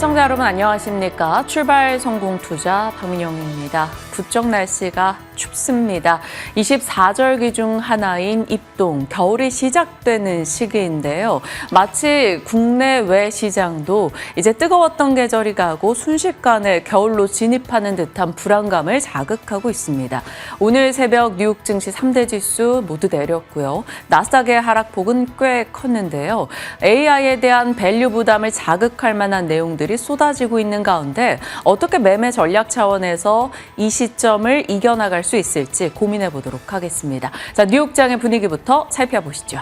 시청자 여러분 안녕하십니까? 출발 성공 투자 박민영입니다. 부쩍 날씨가 춥습니다. 24절기 중 하나인 입동, 겨울이 시작되는 시기인데요. 마치 국내외 시장도 이제 뜨거웠던 계절이 가고 순식간에 겨울로 진입하는 듯한 불안감을 자극하고 있습니다. 오늘 새벽 뉴욕 증시 3대 지수 모두 내렸고요. 나스닥의 하락폭은 꽤 컸는데요. AI에 대한 밸류 부담을 자극할 만한 내용들이 쏟아지고 있는 가운데 어떻게 매매 전략 차원에서 이 시점을 이겨나갈 수 있을지 고민해 보도록 하겠습니다. 자, 뉴욕장의 분위기부터 살펴보시죠.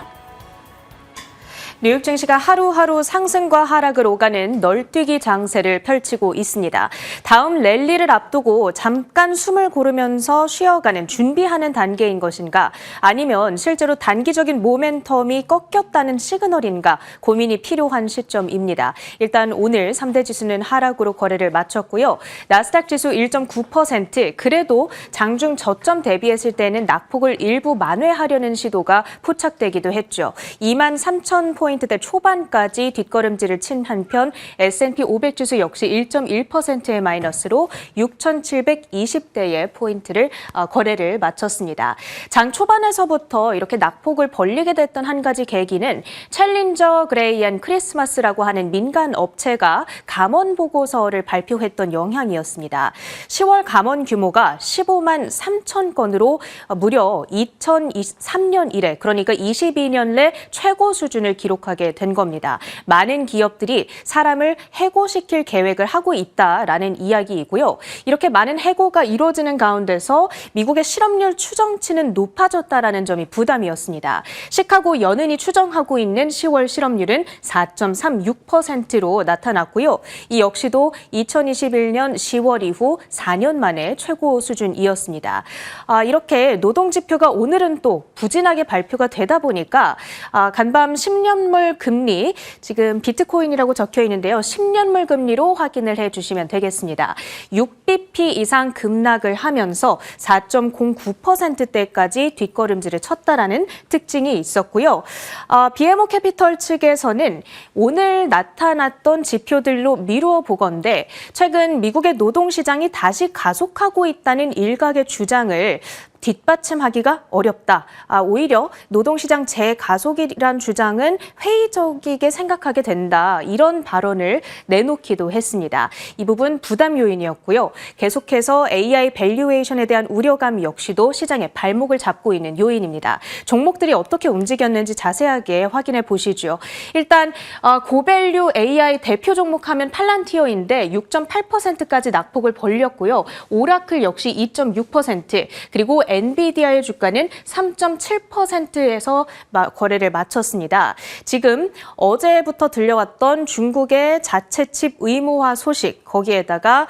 뉴욕 증시가 하루하루 상승과 하락을 오가는 널뛰기 장세를 펼치고 있습니다. 다음 랠리를 앞두고 잠깐 숨을 고르면서 쉬어가는 준비하는 단계인 것인가 아니면 실제로 단기적인 모멘텀이 꺾였다는 시그널인가 고민이 필요한 시점입니다. 일단 오늘 3대 지수는 하락으로 거래를 마쳤고요. 나스닥 지수 1.9% 그래도 장중 저점 대비했을 때는 낙폭을 일부 만회하려는 시도가 포착되기도 했죠. 23,000포인트 대 초반까지 뒷걸음질을 친 한편 S&P 500 지수 역시 1.1%의 마이너스로 6,720대의 포인트를 거래를 마쳤습니다. 장 초반에서부터 이렇게 낙폭을 벌리게 됐던 한 가지 계기는 챌린저 그레이 앤 크리스마스라고 하는 민간 업체가 감원 보고서를 발표했던 영향이었습니다. 10월 감원 규모가 15만 3천 건으로 무려 2003년 이래 그러니까 22년 내 최고 수준을 기록하게 된 겁니다. 많은 기업들이 사람을 해고시킬 계획을 하고 있다라는 이야기이고요. 이렇게 많은 해고가 이루어지는 가운데서 미국의 실업률 추정치는 높아졌다라는 점이 부담이었습니다. 시카고 연은이 추정하고 있는 10월 실업률은 4.36%로 나타났고요. 이 역시도 2021년 10월 이후 4년 만에 최고 수준이었습니다. 이렇게 노동지표가 오늘은 또 부진하게 발표가 되다 보니까 간밤 10년물 금리, 지금 비트코인이라고 적혀 있는데요. 10년물 금리로 확인을 해주시면 되겠습니다. 6bp 이상 급락을 하면서 4.09%대까지 뒷걸음질을 쳤다라는 특징이 있었고요. BMO 캐피털 측에서는 오늘 나타났던 지표들로 미루어 보건대 최근 미국의 노동시장이 다시 가속하고 있다는 일각의 주장을 뒷받침하기가 어렵다. 오히려 노동시장 재가속이란 주장은 회의적이게 생각하게 된다. 이런 발언을 내놓기도 했습니다. 이 부분 부담 요인이었고요. 계속해서 AI 밸류에이션에 대한 우려감 역시도 시장의 발목을 잡고 있는 요인입니다. 종목들이 어떻게 움직였는지 자세하게 확인해 보시죠. 일단 고밸류 AI 대표 종목 하면 팔란티어인데 6.8%까지 낙폭을 벌렸고요. 오라클 역시 2.6%, 그리고 엔비디아의 주가는 3.7%에서 거래를 마쳤습니다. 지금 어제부터 들려왔던 중국의 자체 칩 의무화 소식, 거기에다가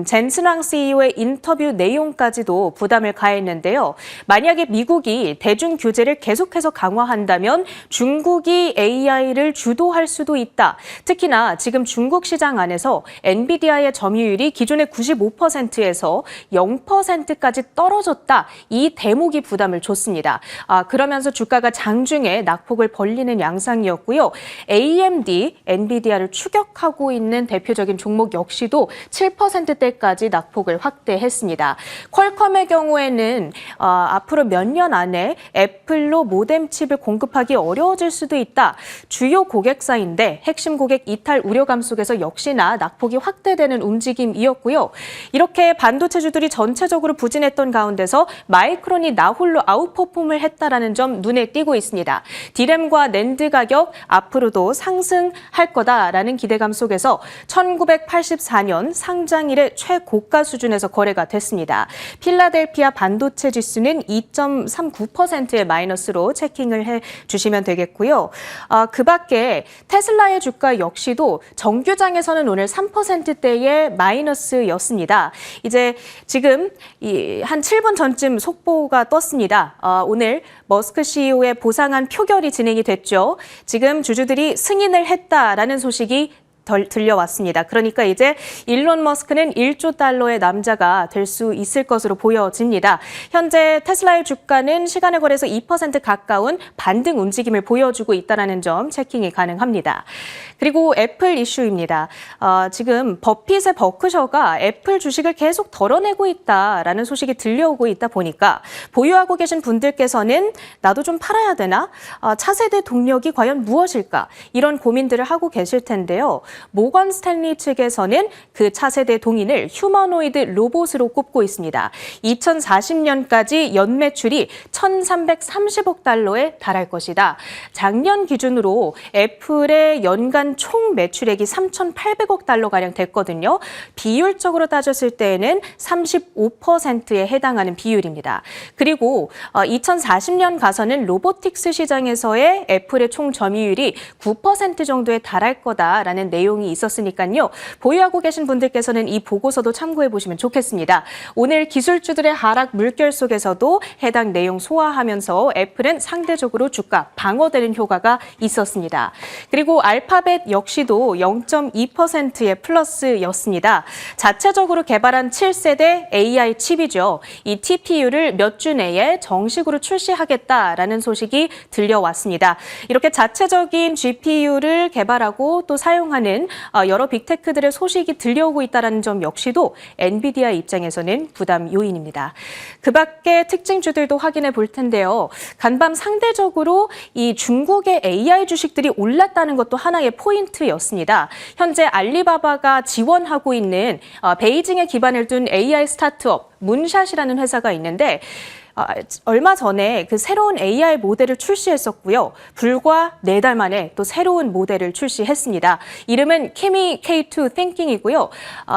젠슨왕 CEO의 인터뷰 내용까지도 부담을 가했는데요. 만약에 미국이 대중 규제를 계속해서 강화한다면 중국이 AI를 주도할 수도 있다. 특히나 지금 중국 시장 안에서 엔비디아의 점유율이 기존의 95%에서 0%까지 떨어졌다. 이 대목이 부담을 줬습니다. 그러면서 주가가 장중에 낙폭을 벌리는 양상이었고요. AMD, 엔비디아를 추격하고 있는 대표적인 종목 역시도 7%대까지 낙폭을 확대했습니다. 퀄컴의 경우에는 앞으로 몇 년 안에 애플로 모뎀 칩을 공급하기 어려워질 수도 있다. 주요 고객사인데 핵심 고객 이탈 우려감 속에서 역시나 낙폭이 확대되는 움직임이었고요. 이렇게 반도체주들이 전체적으로 부진했던 가운데서 마이크론이 나홀로 아웃퍼폼을 했다라는 점 눈에 띄고 있습니다. 디램과 낸드 가격 앞으로도 상승할 거다라는 기대감 속에서 1984년 상장 이래 최고가 수준에서 거래가 됐습니다. 필라델피아 반도체 지수는 2.39%의 마이너스로 체킹을 해주시면 되겠고요. 그 밖에 테슬라의 주가 역시도 정규장에서는 오늘 3%대의 마이너스였습니다. 이제 지금 한 7분 전쯤 속보가 떴습니다. 오늘 머스크 CEO의 보상안 표결이 진행이 됐죠. 지금 주주들이 승인을 했다라는 소식이 들려왔습니다. 그러니까 이제 일론 머스크는 1조 달러의 남자가 될 수 있을 것으로 보여집니다. 현재 테슬라의 주가는 시간을 거래해서 2% 가까운 반등 움직임을 보여주고 있다는 점 체킹이 가능합니다. 그리고 애플 이슈입니다. 지금 버핏의 버크셔가 애플 주식을 계속 덜어내고 있다라는 소식이 들려오고 있다 보니까 보유하고 계신 분들께서는 나도 좀 팔아야 되나? 차세대 동력이 과연 무엇일까? 이런 고민들을 하고 계실 텐데요. 모건 스탠리 측에서는 그 차세대 동인을 휴머노이드 로봇으로 꼽고 있습니다. 2040년까지 연매출이 1,330억 달러에 달할 것이다. 작년 기준으로 애플의 연간 총 매출액이 3,800억 달러가량 됐거든요. 비율적으로 따졌을 때에는 35%에 해당하는 비율입니다. 그리고 2040년 가서는 로보틱스 시장에서의 애플의 총 점유율이 9% 정도에 달할 거다라는 내용이 있었으니까요. 보유하고 계신 분들께서는 이 보고서도 참고해 보시면 좋겠습니다. 오늘 기술주들의 하락 물결 속에서도 해당 내용 소화하면서 애플은 상대적으로 주가 방어되는 효과가 있었습니다. 그리고 알파벳 역시도 0.2%의 플러스였습니다. 자체적으로 개발한 7세대 AI 칩이죠. 이 TPU를 몇 주 내에 정식으로 출시하겠다라는 소식이 들려왔습니다. 이렇게 자체적인 GPU를 개발하고 또 사용하는 여러 빅테크들의 소식이 들려오고 있다는 점 역시도 엔비디아 입장에서는 부담 요인입니다. 그 밖에 특징주들도 확인해 볼 텐데요. 간밤 상대적으로 이 중국의 AI 주식들이 올랐다는 것도 하나의 포인트였습니다. 현재 알리바바가 지원하고 있는 베이징에 기반을 둔 AI 스타트업 문샷이라는 회사가 있는데 얼마 전에 그 새로운 AI 모델을 출시했었고요. 불과 4달 만에 또 새로운 모델을 출시했습니다. 이름은 케미 K2 Thinking이고요.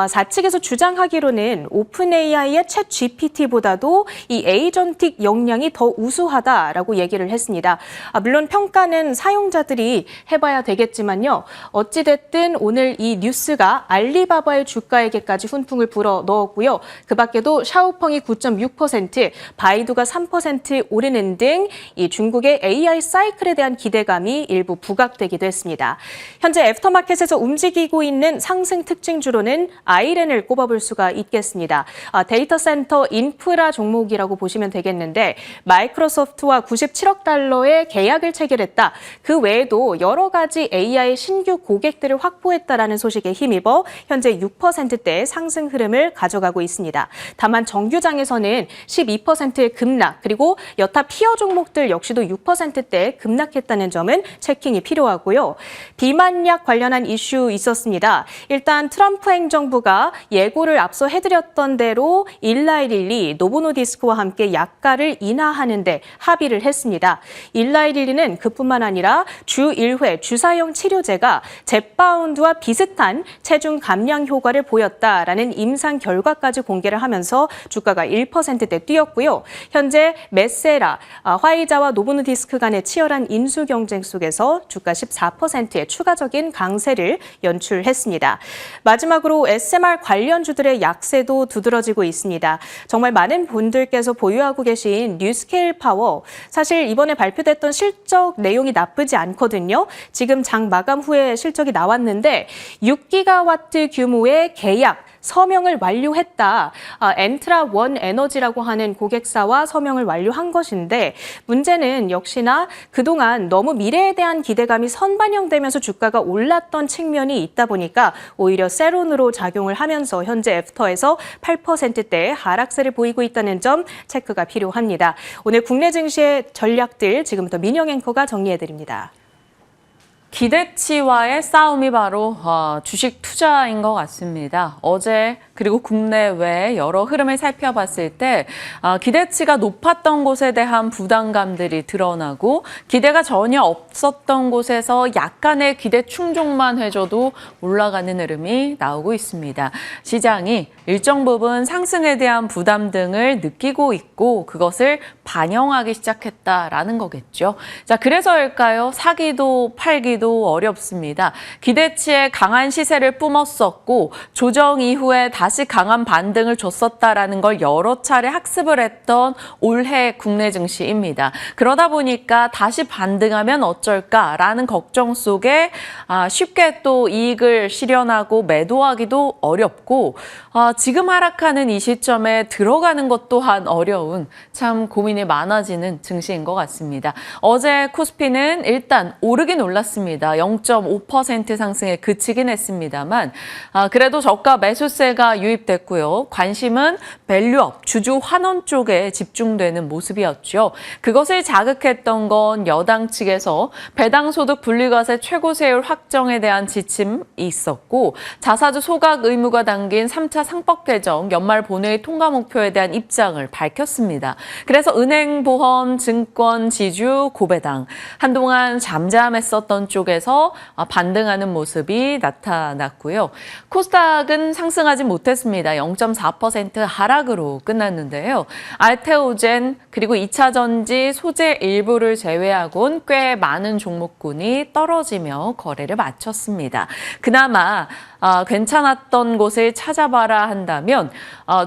사측에서 주장하기로는 오픈 AI의 챗 GPT보다도 이 에이전틱 역량이 더 우수하다라고 얘기를 했습니다. 물론 평가는 사용자들이 해봐야 되겠지만요. 어찌됐든 오늘 이 뉴스가 알리바바의 주가에게까지 훈풍을 불어 넣었고요. 그 밖에도 샤오펑이 9.6%, 바이두가 3% 오르는 등 이 중국의 AI 사이클에 대한 기대감이 일부 부각되기도 했습니다. 현재 애프터마켓에서 움직이고 있는 상승 특징주로는 아이렌을 꼽아볼 수가 있겠습니다. 데이터 센터 인프라 종목이라고 보시면 되겠는데 마이크로소프트와 97억 달러의 계약을 체결했다. 그 외에도 여러 가지 AI 신규 고객들을 확보했다라는 소식에 힘입어 현재 6%대의 상승 흐름을 가져가고 있습니다. 다만 정규장에서는 12%의 급락, 그리고 여타 피어 종목들 역시도 6%대 급락했다는 점은 체킹이 필요하고요. 비만약 관련한 이슈 있었습니다. 일단 트럼프 행정부가 예고를 앞서 해드렸던 대로 일라이릴리, 노보노디스크와 함께 약가를 인하하는 데 합의를 했습니다. 일라이릴리는 그뿐만 아니라 주 1회 주사형 치료제가 젯바운드와 비슷한 체중 감량 효과를 보였다라는 임상 결과까지 공개를 하면서 주가가 1%대 뛰었고요. 현재 메세라, 화이자와 노보노디스크 간의 치열한 인수 경쟁 속에서 주가 14%의 추가적인 강세를 연출했습니다. 마지막으로 SMR 관련주들의 약세도 두드러지고 있습니다. 정말 많은 분들께서 보유하고 계신 뉴스케일 파워, 사실 이번에 발표됐던 실적 내용이 나쁘지 않거든요. 지금 장 마감 후에 실적이 나왔는데 6기가와트 규모의 계약, 서명을 완료했다. 엔트라 원 에너지라고 하는 고객사와 서명을 완료한 것인데 문제는 역시나 그동안 너무 미래에 대한 기대감이 선반영되면서 주가가 올랐던 측면이 있다 보니까 오히려 세론으로 작용을 하면서 현재 애프터에서 8%대의 하락세를 보이고 있다는 점 체크가 필요합니다. 오늘 국내 증시의 전략들 지금부터 민영 앵커가 정리해드립니다. 기대치와의 싸움이 바로 주식 투자인 것 같습니다. 어제 그리고 국내외 여러 흐름을 살펴봤을 때 기대치가 높았던 곳에 대한 부담감들이 드러나고 기대가 전혀 없었던 곳에서 약간의 기대 충족만 해줘도 올라가는 흐름이 나오고 있습니다. 시장이 일정 부분 상승에 대한 부담 등을 느끼고 있고 그것을 반영하기 시작했다라는 거겠죠. 자, 그래서일까요? 사기도 팔기도 어렵습니다. 기대치에 강한 시세를 뿜었었고 조정 이후에 다시 다시 강한 반등을 줬었다라는 걸 여러 차례 학습을 했던 올해 국내 증시입니다. 그러다 보니까 다시 반등하면 어쩔까라는 걱정 속에 쉽게 또 이익을 실현하고 매도하기도 어렵고 지금 하락하는 이 시점에 들어가는 것 또한 어려운 참 고민이 많아지는 증시인 것 같습니다. 어제 코스피는 일단 오르긴 올랐습니다. 0.5% 상승에 그치긴 했습니다만 그래도 저가 매수세가 유입됐고요. 관심은 밸류업, 주주 환원 쪽에 집중되는 모습이었죠. 그것을 자극했던 건 여당 측에서 배당소득 분리과세 최고세율 확정에 대한 지침이 있었고 자사주 소각 의무가 담긴 3차 상법 개정 연말 본회의 통과 목표에 대한 입장을 밝혔습니다. 그래서 은행, 보험, 증권, 지주, 고배당 한동안 잠잠했었던 쪽에서 반등하는 모습이 나타났고요. 코스닥은 상승하지 못했습니다. 0.4% 하락으로 끝났는데요. 알테오젠 그리고 2차 전지, 소재 일부를 제외하고는 꽤 많은 종목군이 떨어지며 거래를 마쳤습니다. 그나마 괜찮았던 곳을 찾아봐라 한다면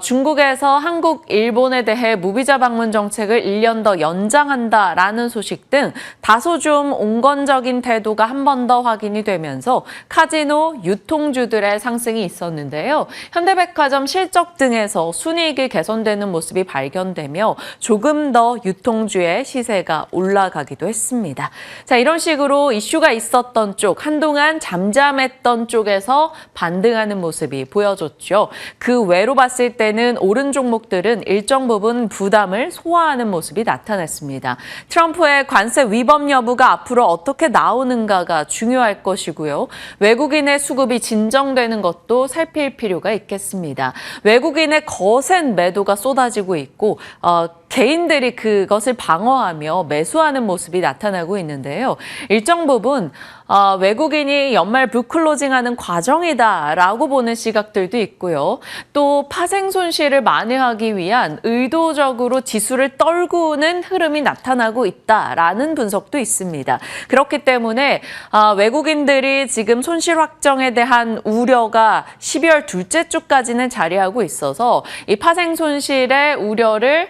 중국에서 한국, 일본에 대해 무비자 방문 정책을 1년 더 연장한다라는 소식 등 다소 좀 온건적인 태도가 한 번 더 확인이 되면서 카지노, 유통주들의 상승이 있었는데요. 현대백화점 실적 등에서 순이익이 개선되는 모습이 발견되며 조금 더 유통주의 시세가 올라가기도 했습니다. 자, 이런 식으로 이슈가 있었던 쪽, 한동안 잠잠했던 쪽에서 반등하는 모습이 보여졌죠. 그 외로 봤을 때는 오른 종목들은 일정 부분 부담을 소화하는 모습이 나타났습니다. 트럼프의 관세 위법 여부가 앞으로 어떻게 나오는가가 중요할 것이고요. 외국인의 수급이 진정되는 것도 살필 필요가 있겠습니다. 외국인의 거센 매도가 쏟아지고 있고 개인들이 그것을 방어하며 매수하는 모습이 나타나고 있는데요. 일정 부분 외국인이 연말 불클로징하는 과정이다라고 보는 시각들도 있고요. 또 파생 손실을 만회하기 위한 의도적으로 지수를 떨구는 흐름이 나타나고 있다라는 분석도 있습니다. 그렇기 때문에 외국인들이 지금 손실 확정에 대한 우려가 12월 둘째 주까지는 자리하고 있어서 이 파생 손실의 우려를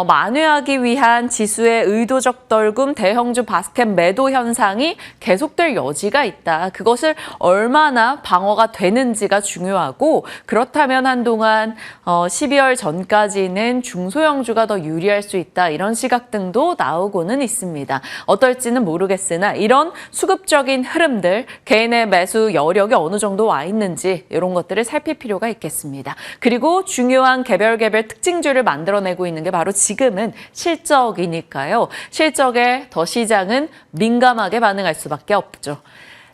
만회하기 위한 지수의 의도적 떨굼, 대형주 바스켓 매도 현상이 계속될 여지가 있다. 그것을 얼마나 방어가 되는지가 중요하고 그렇다면 한동안 12월 전까지는 중소형주가 더 유리할 수 있다. 이런 시각 등도 나오고는 있습니다. 어떨지는 모르겠으나 이런 수급적인 흐름들, 개인의 매수 여력이 어느 정도 와 있는지 이런 것들을 살필 필요가 있겠습니다. 그리고 중요한 개별 특징주를 만들어내고 있는 게 바로 지금은 실적이니까요. 실적에 더 시장은 민감하게 반응할 수밖에 없죠.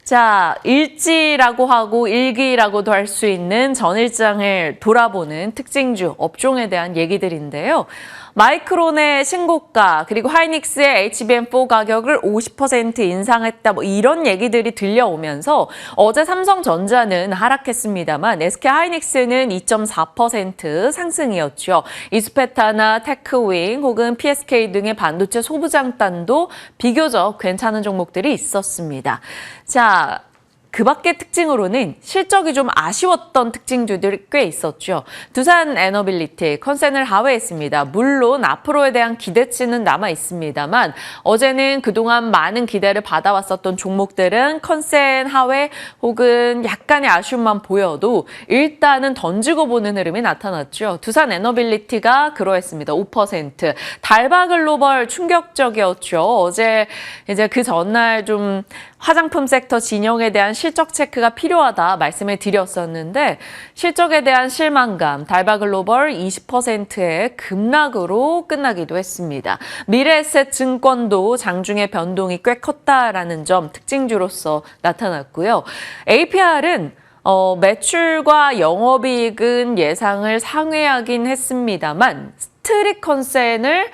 자, 일지라고 하고 일기라고도 할 수 있는 전일장을 돌아보는 특징주, 업종에 대한 얘기들인데요. 마이크론의 신고가 그리고 하이닉스의 HBM4 가격을 50% 인상했다 뭐 이런 얘기들이 들려오면서 어제 삼성전자는 하락했습니다만 SK 하이닉스는 2.4% 상승이었죠. 이스페타나 테크윙 혹은 PSK 등의 반도체 소부장단도 비교적 괜찮은 종목들이 있었습니다. 자, 그 밖의 특징으로는 실적이 좀 아쉬웠던 특징주들이 꽤 있었죠. 두산 에너빌리티, 컨센을 하회했습니다. 물론 앞으로에 대한 기대치는 남아 있습니다만 어제는 그동안 많은 기대를 받아왔었던 종목들은 컨센 하회 혹은 약간의 아쉬움만 보여도 일단은 던지고 보는 흐름이 나타났죠. 두산 에너빌리티가 그러했습니다. 5%. 달바글로벌 충격적이었죠. 어제 이제 그 전날 좀 화장품 섹터 진영에 대한 실적 체크가 필요하다 말씀을 드렸었는데 실적에 대한 실망감, 달바글로벌 20%의 급락으로 끝나기도 했습니다. 미래에셋 증권도 장중에 변동이 꽤 컸다라는 점 특징주로서 나타났고요. APR은 매출과 영업이익은 예상을 상회하긴 했습니다만 스트릿 컨센을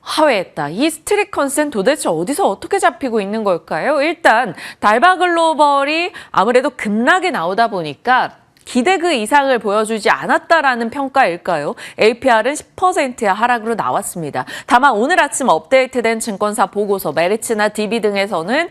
하회했다. 이 스트릿 컨센 도대체 어디서 어떻게 잡히고 있는 걸까요? 일단 달바글로벌이 아무래도 급락이 나오다 보니까 기대 그 이상을 보여주지 않았다라는 평가일까요? APR은 10%의 하락으로 나왔습니다. 다만 오늘 아침 업데이트된 증권사 보고서 메리츠나 DB 등에서는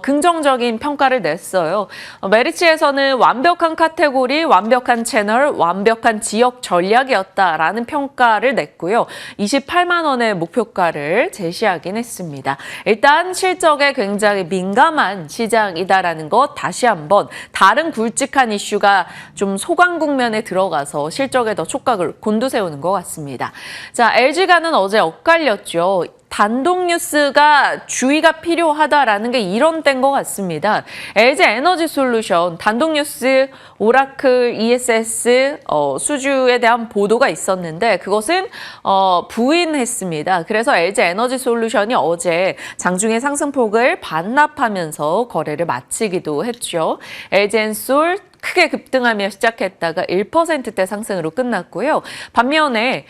긍정적인 평가를 냈어요. 메리츠에서는 완벽한 카테고리, 완벽한 채널, 완벽한 지역 전략이었다라는 평가를 냈고요. 28만 원의 목표가를 제시하긴 했습니다. 일단 실적에 굉장히 민감한 시장이다라는 것 다시 한번 다른 굵직한 이슈가 좀 소강 국면에 들어가서 실적에 더 촉각을 곤두세우는 것 같습니다. 자, LG가는 어제 엇갈렸죠. 단독 뉴스가 주의가 필요하다라는 게 이런 때인 것 같습니다. LG 에너지 솔루션 단독 뉴스 오라클 ESS 수주에 대한 보도가 있었는데 그것은 부인했습니다. 그래서 LG 에너지 솔루션이 어제 장중에 상승폭을 반납하면서 거래를 마치기도 했죠. LG엔솔 크게 급등하며 시작했다가 1%대 상승으로 끝났고요. 반면에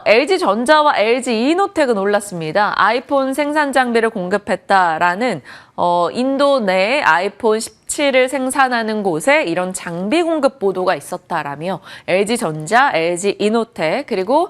LG전자와 LG이노텍은 올랐습니다. 아이폰 생산 장비를 공급했다라는 인도 내 아이폰 17을 생산하는 곳에 이런 장비 공급 보도가 있었다라며 LG전자, LG이노텍 그리고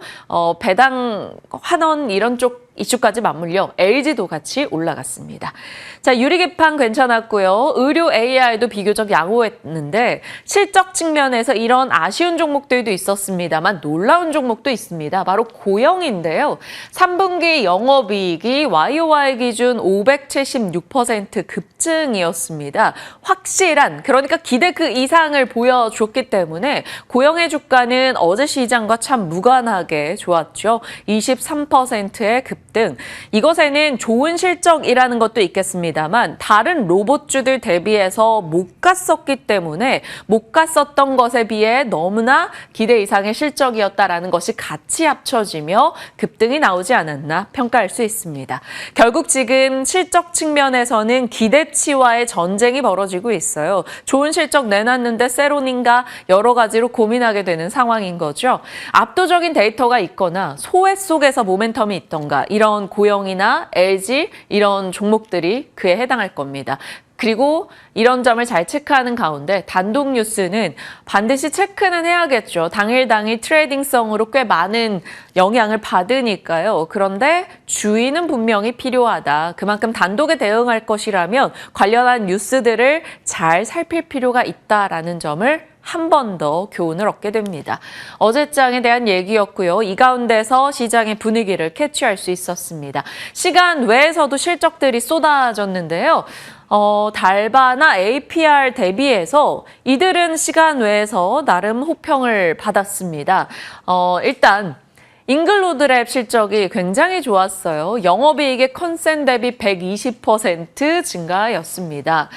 배당 환원 이런 쪽 이슈까지 맞물려 LG도 같이 올라갔습니다. 자, 유리기판 괜찮았고요. 의료 AI도 비교적 양호했는데 실적 측면에서 이런 아쉬운 종목들도 있었습니다만 놀라운 종목도 있습니다. 바로 고영인데요. 3분기 영업이익이 YOY 기준 576% 급증이었습니다. 확실한, 그러니까 기대 그 이상을 보여줬기 때문에 고영의 주가는 어제 시장과 참 무관하게 좋았죠. 23%의 급등. 이것에는 좋은 실적이라는 것도 있겠습니다만 다른 로봇주들 대비해서 못 갔었기 때문에 못 갔었던 것에 비해 너무나 기대 이상의 실적이었다라는 것이 같이 합쳐지며 급등이 나오지 않았나 평가할 수 있습니다. 결국 지금 실적 측면에서는 기대치와의 전쟁이 벌어지고 있어요. 좋은 실적 내놨는데 세론인가 여러 가지로 고민하게 되는 상황인 거죠. 압도적인 데이터가 있거나 소외 속에서 모멘텀이 있던가 이런 고영이나 LG 이런 종목들이 그에 해당할 겁니다. 그리고 이런 점을 잘 체크하는 가운데 단독 뉴스는 반드시 체크는 해야겠죠. 당일 트레이딩성으로 꽤 많은 영향을 받으니까요. 그런데 주의는 분명히 필요하다. 그만큼 단독에 대응할 것이라면 관련한 뉴스들을 잘 살필 필요가 있다라는 점을 한 번 더 교훈을 얻게 됩니다. 어제장에 대한 얘기였고요. 이 가운데서 시장의 분위기를 캐치할 수 있었습니다. 시간 외에서도 실적들이 쏟아졌는데요. 달바나 APR 대비해서 이들은 시간 외에서 나름 호평을 받았습니다. 일단 잉글로드랩 실적이 굉장히 좋았어요. 영업이익의 컨센 대비 120% 증가였습니다.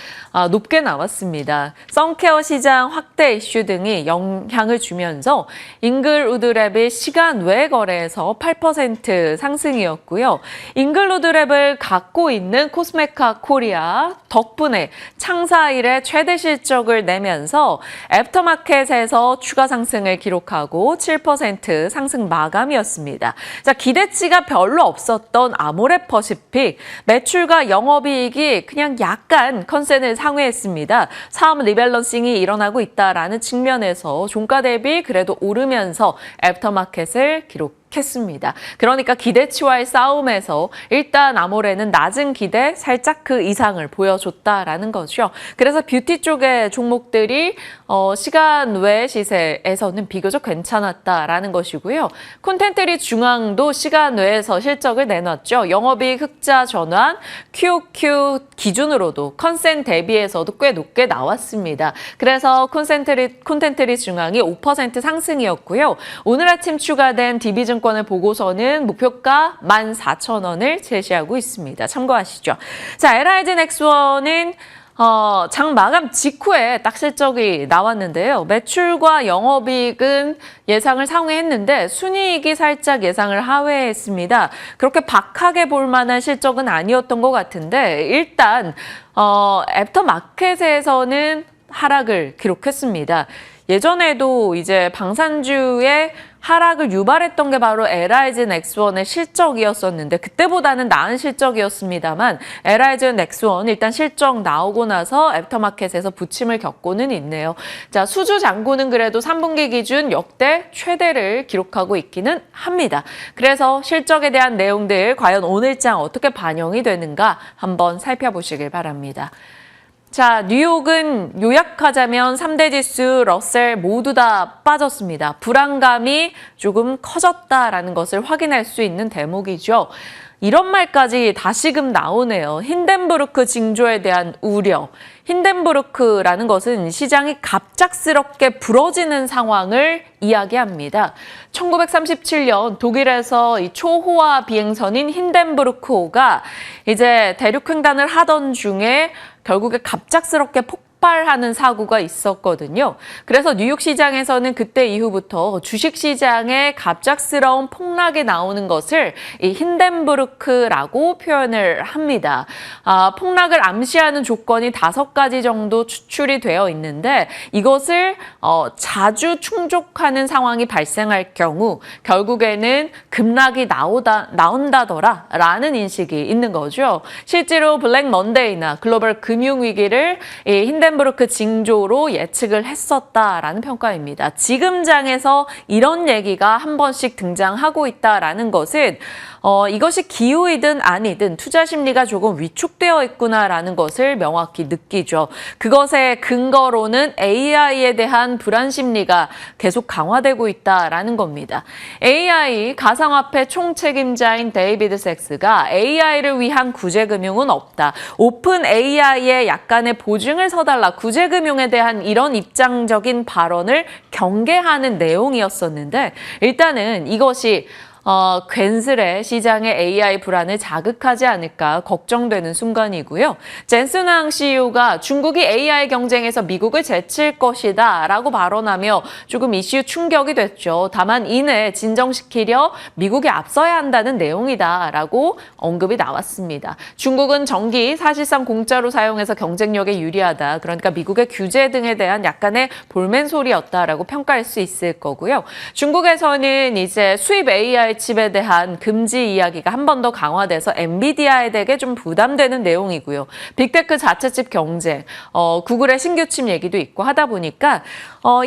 높게 나왔습니다. 선케어 시장 확대 이슈 등이 영향을 주면서 잉글로드랩이 시간 외 거래에서 8% 상승이었고요. 잉글로드랩을 갖고 있는 코스메카 코리아 덕분에 창사 이래 최대 실적을 내면서 애프터마켓에서 추가 상승을 기록하고 7% 상승 마감이었습니다. 자, 기대치가 별로 없었던 아모레퍼시픽 매출과 영업이익이 그냥 약간 컨센을 상회했습니다. 사업 리밸런싱이 일어나고 있다라는 측면에서 종가 대비 그래도 오르면서 애프터마켓을 기록했습니다. 그러니까 기대치와의 싸움에서 일단 아모레는 낮은 기대 살짝 그 이상을 보여줬다라는 거죠. 그래서 뷰티 쪽의 종목들이 시간 외 시세에서는 비교적 괜찮았다라는 것이고요. 콘텐츠리 중앙도 시간 외에서 실적을 내놨죠. 영업이익 흑자 전환, QOQ 기준으로도 컨센 대비해서도 꽤 높게 나왔습니다. 그래서 콘텐츠리 중앙이 5% 상승이었고요. 오늘 아침 추가된 DB증권의 보고서는 목표가 14,000원을 제시하고 있습니다. 참고하시죠. 자, LIG 넥스원은 장 마감 직후에 딱 실적이 나왔는데요. 매출과 영업이익은 예상을 상회했는데 순이익이 살짝 예상을 하회했습니다. 그렇게 박하게 볼 만한 실적은 아니었던 것 같은데 일단 애프터마켓에서는 하락을 기록했습니다. 예전에도 이제 방산주의 하락을 유발했던 게 바로 LIG 넥스원의 실적이었었는데 그때보다는 나은 실적이었습니다만 LIG 넥스원 일단 실적 나오고 나서 애프터마켓에서 부침을 겪고는 있네요. 자, 수주 잔고는 그래도 3분기 기준 역대 최대를 기록하고 있기는 합니다. 그래서 실적에 대한 내용들 과연 오늘장 어떻게 반영이 되는가 한번 살펴보시길 바랍니다. 자, 뉴욕은 요약하자면 3대 지수, 러셀 모두 다 빠졌습니다. 불안감이 조금 커졌다라는 것을 확인할 수 있는 대목이죠. 이런 말까지 다시금 나오네요. 힌덴부르크 징조에 대한 우려. 힌덴부르크라는 것은 시장이 갑작스럽게 부러지는 상황을 이야기합니다. 1937년 독일에서 이 초호화 비행선인 힌덴부르크호가 이제 대륙횡단을 하던 중에 결국에 갑작스럽게 폭발하는 사고가 있었거든요. 그래서 뉴욕 시장에서는 그때 이후부터 주식 시장에 갑작스러운 폭락이 나오는 것을 이 힌덴부르크라고 표현을 합니다. 폭락을 암시하는 조건이 5가지 정도 추출이 되어 있는데 이것을 자주 충족하는 상황이 발생할 경우 결국에는 급락이 나온다더라라는 인식이 있는 거죠. 실제로 블랙 먼데이나 글로벌 금융위기를 이 힌덴부르크 징조로 예측을 했었다라는 평가입니다. 지금 장에서 이런 얘기가 한 번씩 등장하고 있다라는 것은 이것이 기후이든 아니든 투자 심리가 조금 위축되어 있구나라는 것을 명확히 느끼죠. 그것의 근거로는 AI에 대한 불안 심리가 계속 강화되고 있다라는 겁니다. AI 가상화폐 총책임자인 데이비드 섹스가 AI를 위한 구제금융은 없다. 오픈 AI에 약간의 보증을 서달라. 구제금융에 대한 이런 입장적인 발언을 경계하는 내용이었었는데 일단은 이것이 괜스레 시장의 AI 불안을 자극하지 않을까 걱정되는 순간이고요. 젠슨 황 CEO가 중국이 AI 경쟁에서 미국을 제칠 것이다 라고 발언하며 조금 이슈 충격이 됐죠. 다만 이내 진정시키려 미국이 앞서야 한다는 내용이다 라고 언급이 나왔습니다. 중국은 전기 사실상 공짜로 사용해서 경쟁력에 유리하다. 그러니까 미국의 규제 등에 대한 약간의 볼멘 소리였다라고 평가할 수 있을 거고요. 중국에서는 이제 수입 AI 칩에 대한 금지 이야기가 한 번 더 강화돼서 엔비디아에게 좀 부담되는 내용이고요. 빅테크 자체칩 경쟁, 구글의 신규 칩 얘기도 있고 하다 보니까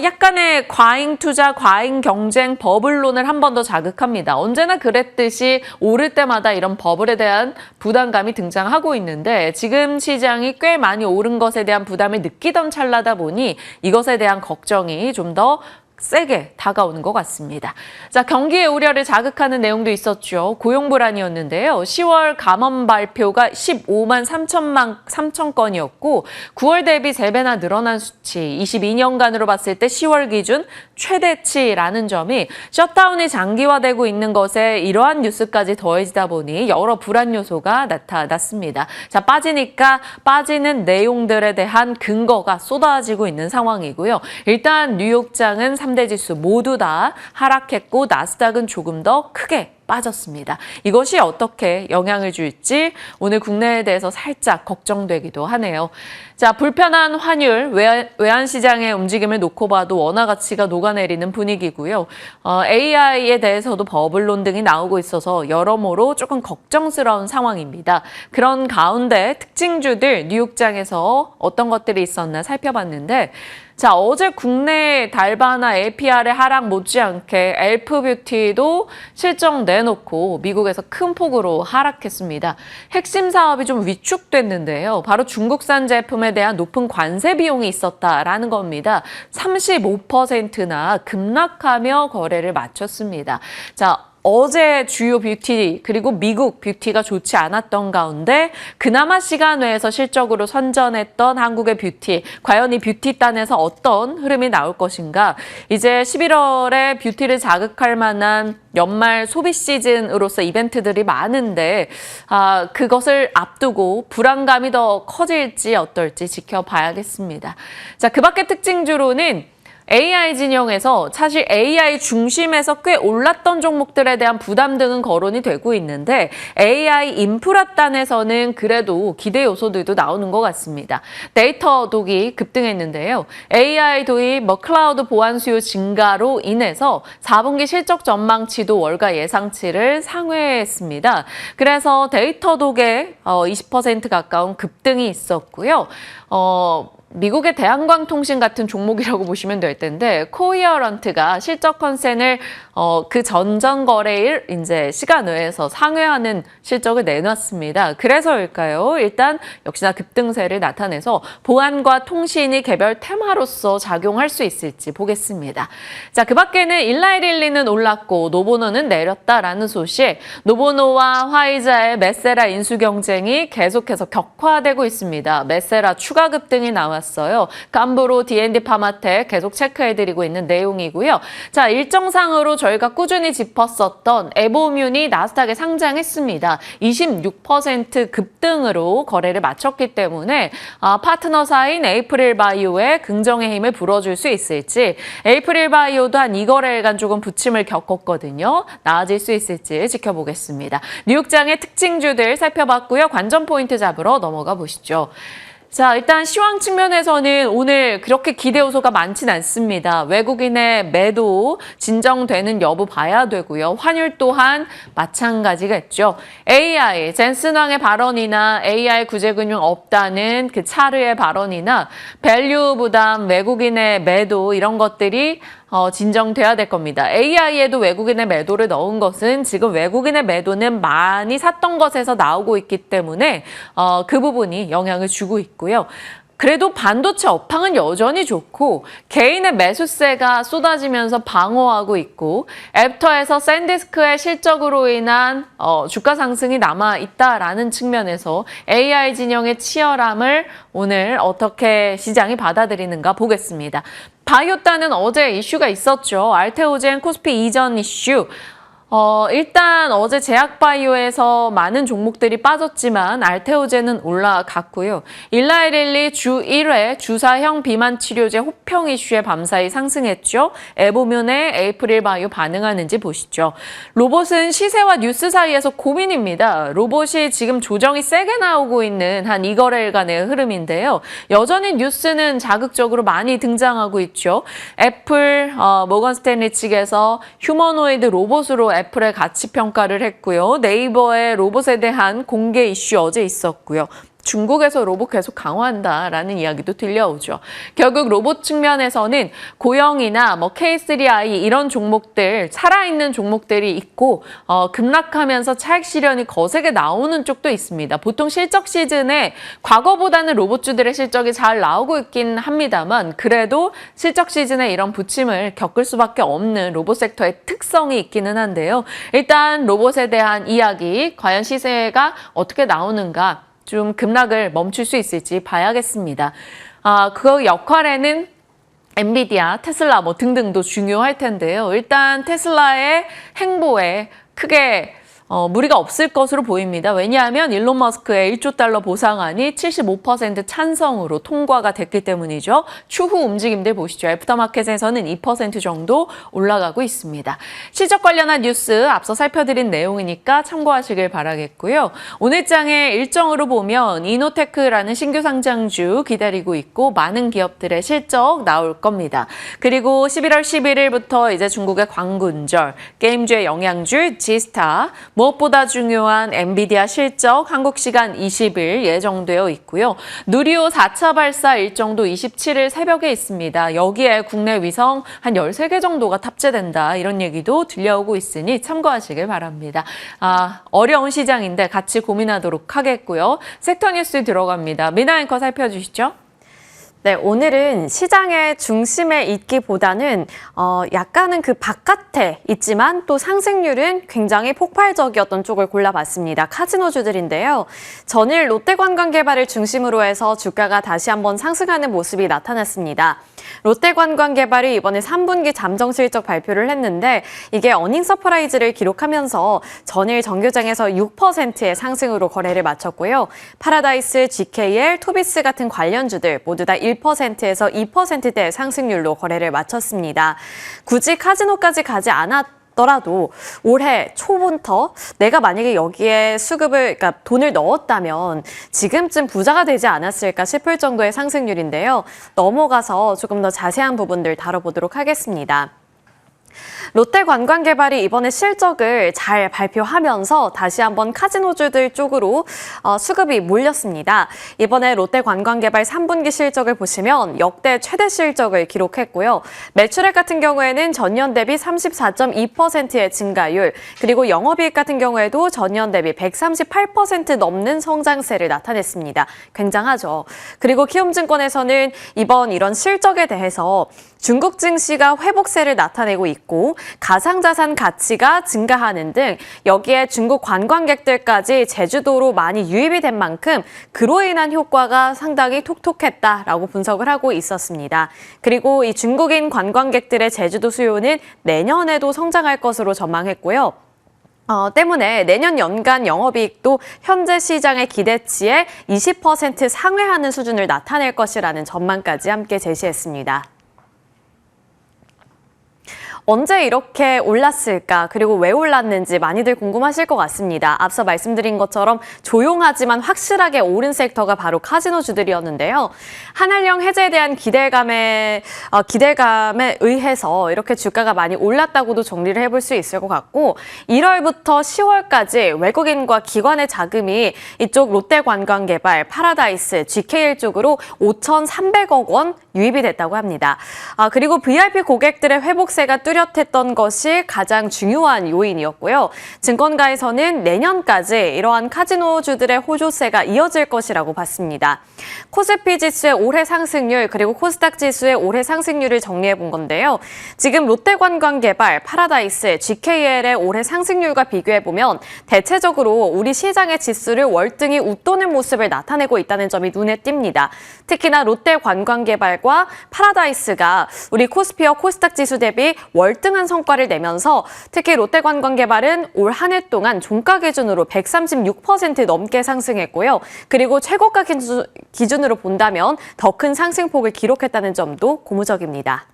약간의 과잉 투자, 과잉 경쟁 버블론을 한 번 더 자극합니다. 언제나 그랬듯이 오를 때마다 이런 버블에 대한 부담감이 등장하고 있는데 지금 시장이 꽤 많이 오른 것에 대한 부담을 느끼던 찰나다 보니 이것에 대한 걱정이 좀 더 세게 다가오는 것 같습니다. 자, 경기의 우려를 자극하는 내용도 있었죠. 고용 불안이었는데요. 10월 감원 발표가 15만 3천 건이었고 9월 대비 3배나 늘어난 수치, 22년간으로 봤을 때 10월 기준 최대치라는 점이 셧다운이 장기화되고 있는 것에 이러한 뉴스까지 더해지다 보니 여러 불안 요소가 나타났습니다. 자, 빠지니까 빠지는 내용들에 대한 근거가 쏟아지고 있는 상황이고요. 일단 뉴욕장은 3대 지수 모두 다 하락했고 나스닥은 조금 더 크게 빠졌습니다. 이것이 어떻게 영향을 줄지 오늘 국내에 대해서 살짝 걱정되기도 하네요. 자, 불편한 환율, 외환시장의 움직임을 놓고 봐도 원화 가치가 녹아내리는 분위기고요. AI에 대해서도 버블론 등이 나오고 있어서 여러모로 조금 걱정스러운 상황입니다. 그런 가운데 특징주들 뉴욕장에서 어떤 것들이 있었나 살펴봤는데 자, 어제 국내 달바나 APR의 하락 못지않게 엘프뷰티도 실적 내놓고 미국에서 큰 폭으로 하락했습니다. 핵심 사업이 좀 위축됐는데요. 바로 중국산 제품에 대한 높은 관세 비용이 있었다라는 겁니다. 35%나 급락하며 거래를 마쳤습니다. 자, 어제 주요 뷰티 그리고 미국 뷰티가 좋지 않았던 가운데 그나마 시간 외에서 실적으로 선전했던 한국의 뷰티, 과연 이 뷰티단에서 어떤 흐름이 나올 것인가. 이제 11월에 뷰티를 자극할 만한 연말 소비 시즌으로서 이벤트들이 많은데 그것을 앞두고 불안감이 더 커질지 어떨지 지켜봐야겠습니다. 자, 그 밖의 특징주로는 AI 진영에서 사실 AI 중심에서 꽤 올랐던 종목들에 대한 부담 등은 거론이 되고 있는데 AI 인프라단에서는 그래도 기대 요소들도 나오는 것 같습니다. 데이터 독이 급등했는데요. AI 도입, 클라우드 보안 수요 증가로 인해서 4분기 실적 전망치도 월가 예상치를 상회했습니다. 그래서 데이터 독에 20% 가까운 급등이 있었고요. 미국의 대한광통신 같은 종목이라고 보시면 될 텐데 코이어런트가 실적 컨센을 그 전전 거래일 이제 시간 외에서 상회하는 실적을 내놨습니다. 그래서일까요? 일단 역시나 급등세를 나타내서 보안과 통신이 개별 테마로서 작용할 수 있을지 보겠습니다. 자, 그 밖에는 일라이릴리는 올랐고 노보노는 내렸다라는 소식. 노보노와 화이자의 메세라 인수 경쟁이 계속해서 격화되고 있습니다. 메세라 추가 급등이 나왔어요. 깜브로 D&D 파마텍 계속 체크해드리고 있는 내용이고요. 자, 일정상으로 저희가 꾸준히 짚었었던 에보뮨이 나스닥에 상장했습니다. 26% 급등으로 거래를 마쳤기 때문에 파트너사인 에이프릴 바이오에 긍정의 힘을 불어줄 수 있을지, 에이프릴 바이오도 한 2거래일간 조금 부침을 겪었거든요. 나아질 수 있을지 지켜보겠습니다. 뉴욕장의 특징주들 살펴봤고요. 관전 포인트 잡으러 넘어가 보시죠. 자, 일단 시황 측면에서는 오늘 그렇게 기대 요소가 많진 않습니다. 외국인의 매도 진정되는 여부 봐야 되고요. 환율 또한 마찬가지겠죠. AI, 젠슨왕의 발언이나 AI 구제금융 없다는 그 차르의 발언이나 밸류 부담, 외국인의 매도 이런 것들이 진정돼야 될 겁니다. AI에도 외국인의 매도를 넣은 것은 지금 외국인의 매도는 많이 샀던 것에서 나오고 있기 때문에 그 부분이 영향을 주고 있고요. 그래도 반도체 업황은 여전히 좋고 개인의 매수세가 쏟아지면서 방어하고 있고 애프터에서 샌디스크의 실적으로 인한 주가 상승이 남아있다라는 측면에서 AI 진영의 치열함을 오늘 어떻게 시장이 받아들이는가 보겠습니다. 바이오단은 어제 이슈가 있었죠. 알테오젠 코스피 이전 이슈. 일단 어제 제약바이오에서 많은 종목들이 빠졌지만 알테오젠은 올라갔고요. 일라이릴리 주 1회 주사형 비만 치료제 호평 이슈에 밤사이 상승했죠. 에보뮨의 에이프릴 바이오 반응하는지 보시죠. 로봇은 시세와 뉴스 사이에서 고민입니다. 로봇이 지금 조정이 세게 나오고 있는 한 2거래일간의 흐름인데요. 여전히 뉴스는 자극적으로 많이 등장하고 있죠. 애플, 모건 스탠리 측에서 휴머노이드 로봇으로 애플의 가치 평가를 했고요. 네이버의 로봇에 대한 공개 이슈 어제 있었고요. 중국에서 로봇 계속 강화한다라는 이야기도 들려오죠. 결국 로봇 측면에서는 고영이나 K3i 이런 종목들, 살아있는 종목들이 있고 급락하면서 차익 실현이 거세게 나오는 쪽도 있습니다. 보통 실적 시즌에 과거보다는 로봇주들의 실적이 잘 나오고 있긴 합니다만 그래도 실적 시즌에 이런 부침을 겪을 수밖에 없는 로봇 섹터의 특성이 있기는 한데요. 일단 로봇에 대한 이야기, 과연 시세가 어떻게 나오는가 좀 급락을 멈출 수 있을지 봐야겠습니다. 그 역할에는 엔비디아, 테슬라 등등도 중요할 텐데요. 일단 테슬라의 행보에 크게 무리가 없을 것으로 보입니다. 왜냐하면 일론 머스크의 1조 달러 보상안이 75% 찬성으로 통과가 됐기 때문이죠. 추후 움직임들 보시죠. 애프터마켓에서는 2% 정도 올라가고 있습니다. 실적 관련한 뉴스 앞서 살펴드린 내용이니까 참고하시길 바라겠고요. 오늘 장의 일정으로 보면 이노테크라는 신규 상장주 기다리고 있고 많은 기업들의 실적 나올 겁니다. 그리고 11월 11일부터 이제 중국의 광군절, 게임주의 영양주 지스타, 무엇보다 중요한 엔비디아 실적 한국 시간 20일 예정되어 있고요. 누리호 4차 발사 일정도 27일 새벽에 있습니다. 여기에 국내 위성 한 13개 정도가 탑재된다 이런 얘기도 들려오고 있으니 참고하시길 바랍니다. 어려운 시장인데 같이 고민하도록 하겠고요. 섹터 뉴스 들어갑니다. 미나 앵커 살펴주시죠. 네, 오늘은 시장의 중심에 있기보다는 약간은 그 바깥에 있지만 또 상승률은 굉장히 폭발적이었던 쪽을 골라봤습니다. 카지노주들인데요. 전일 롯데관광개발을 중심으로 해서 주가가 다시 한번 상승하는 모습이 나타났습니다. 롯데관광개발이 이번에 3분기 잠정 실적 발표를 했는데 이게 어닝 서프라이즈를 기록하면서 전일 정규장에서 6%의 상승으로 거래를 마쳤고요. 파라다이스, GKL, 투비스 같은 관련주들 모두 다 1%에서 2%대의 상승률로 거래를 마쳤습니다. 굳이 카지노까지 가지 않았더라도 올해 초부터 내가 만약에 여기에 그러니까 돈을 넣었다면 지금쯤 부자가 되지 않았을까 싶을 정도의 상승률인데요. 넘어가서 조금 더 자세한 부분들 다뤄보도록 하겠습니다. 롯데관광개발이 이번에 실적을 잘 발표하면서 다시 한번 카지노주들 쪽으로 수급이 몰렸습니다. 이번에 롯데관광개발 3분기 실적을 보시면 역대 최대 실적을 기록했고요. 매출액 같은 경우에는 전년 대비 34.2%의 증가율, 그리고 영업이익 같은 경우에도 전년 대비 138% 넘는 성장세를 나타냈습니다. 굉장하죠. 그리고 키움증권에서는 이번 이런 실적에 대해서 중국 증시가 회복세를 나타내고 있고 가상자산 가치가 증가하는 등 여기에 중국 관광객들까지 제주도로 많이 유입이 된 만큼 그로 인한 효과가 상당히 톡톡했다라고 분석을 하고 있었습니다. 그리고 이 중국인 관광객들의 제주도 수요는 내년에도 성장할 것으로 전망했고요. 때문에 내년 연간 영업이익도 현재 시장의 기대치에 20% 상회하는 수준을 나타낼 것이라는 전망까지 함께 제시했습니다. 언제 이렇게 올랐을까, 그리고 왜 올랐는지 많이들 궁금하실 것 같습니다. 앞서 말씀드린 것처럼 조용하지만 확실하게 오른 섹터가 바로 카지노주들이었는데요. 한한령 해제에 대한 기대감에 의해서 이렇게 주가가 많이 올랐다고도 정리를 해볼 수 있을 것 같고, 1월부터 10월까지 외국인과 기관의 자금이 이쪽 롯데관광개발, 파라다이스, GKL 쪽으로 5,300억 원 유입이 됐다고 합니다. 그리고 VIP 고객들의 회복세가 뚜렷했던 것이 가장 중요한 요인이었고요. 증권가에서는 내년까지 이러한 카지노주들의 호조세가 이어질 것이라고 봤습니다. 코스피 지수의 올해 상승률, 그리고 코스닥 지수의 올해 상승률을 정리해 본 건데요. 지금 롯데관광개발, 파라다이스, GKL의 올해 상승률과 비교해 보면 대체적으로 우리 시장의 지수를 월등히 웃도는 모습을 나타내고 있다는 점이 눈에 띕니다. 특히나 롯데관광개발과 파라다이스가 우리 코스피와 코스닥 지수 대비 월등한 성과를 내면서 특히 롯데관광개발은 올 한 해 동안 종가 기준으로 136% 넘게 상승했고요. 그리고 최고가 기준으로 본다면 더 큰 상승폭을 기록했다는 점도 고무적입니다.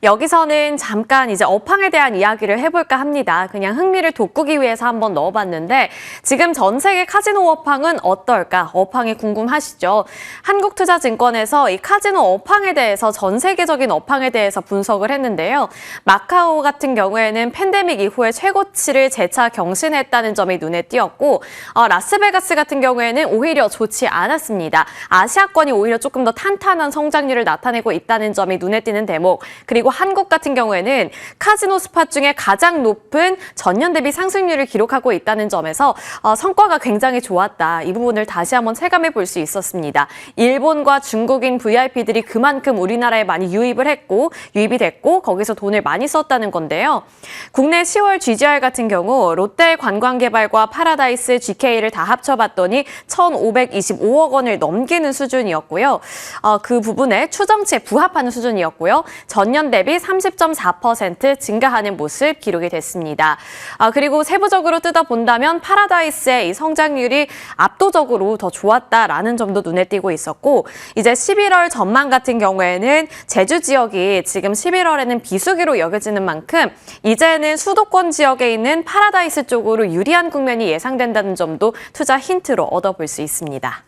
여기서는 잠깐 이제 업황에 대한 이야기를 해볼까 합니다. 그냥 흥미를 돋구기 위해서 한번 넣어봤는데 지금 전 세계 카지노 업황은 어떨까? 업황이 궁금하시죠? 한국투자증권에서 이 카지노 업황에 대해서 전 세계적인 업황에 대해서 분석을 했는데요. 마카오 같은 경우에는 팬데믹 이후에 최고치를 재차 경신했다는 점이 눈에 띄었고 라스베가스 같은 경우에는 오히려 좋지 않았습니다. 아시아권이 오히려 조금 더 탄탄한 성장률을 나타내고 있다는 점이 눈에 띄는 대목. 그리고 한국 같은 경우에는 카지노 스팟 중에 가장 높은 전년 대비 상승률을 기록하고 있다는 점에서 성과가 굉장히 좋았다. 이 부분을 다시 한번 체감해 볼 수 있었습니다. 일본과 중국인 VIP들이 그만큼 우리나라에 많이 유입이 됐고 거기서 돈을 많이 썼다는 건데요. 국내 10월 GGR 같은 경우 롯데관광개발과 파라다이스, GK를 다 합쳐봤더니 1,525억 원을 넘기는 수준이었고요. 그 부분에 추정치에 부합하는 수준이었고요. 전년 대비 30.4% 증가하는 모습 기록이 됐습니다. 그리고 세부적으로 뜯어본다면 파라다이스의 이 성장률이 압도적으로 더 좋았다라는 점도 눈에 띄고 있었고 이제 11월 전망 같은 경우에는 제주 지역이 지금 11월에는 비수기로 여겨지는 만큼 이제는 수도권 지역에 있는 파라다이스 쪽으로 유리한 국면이 예상된다는 점도 투자 힌트로 얻어볼 수 있습니다.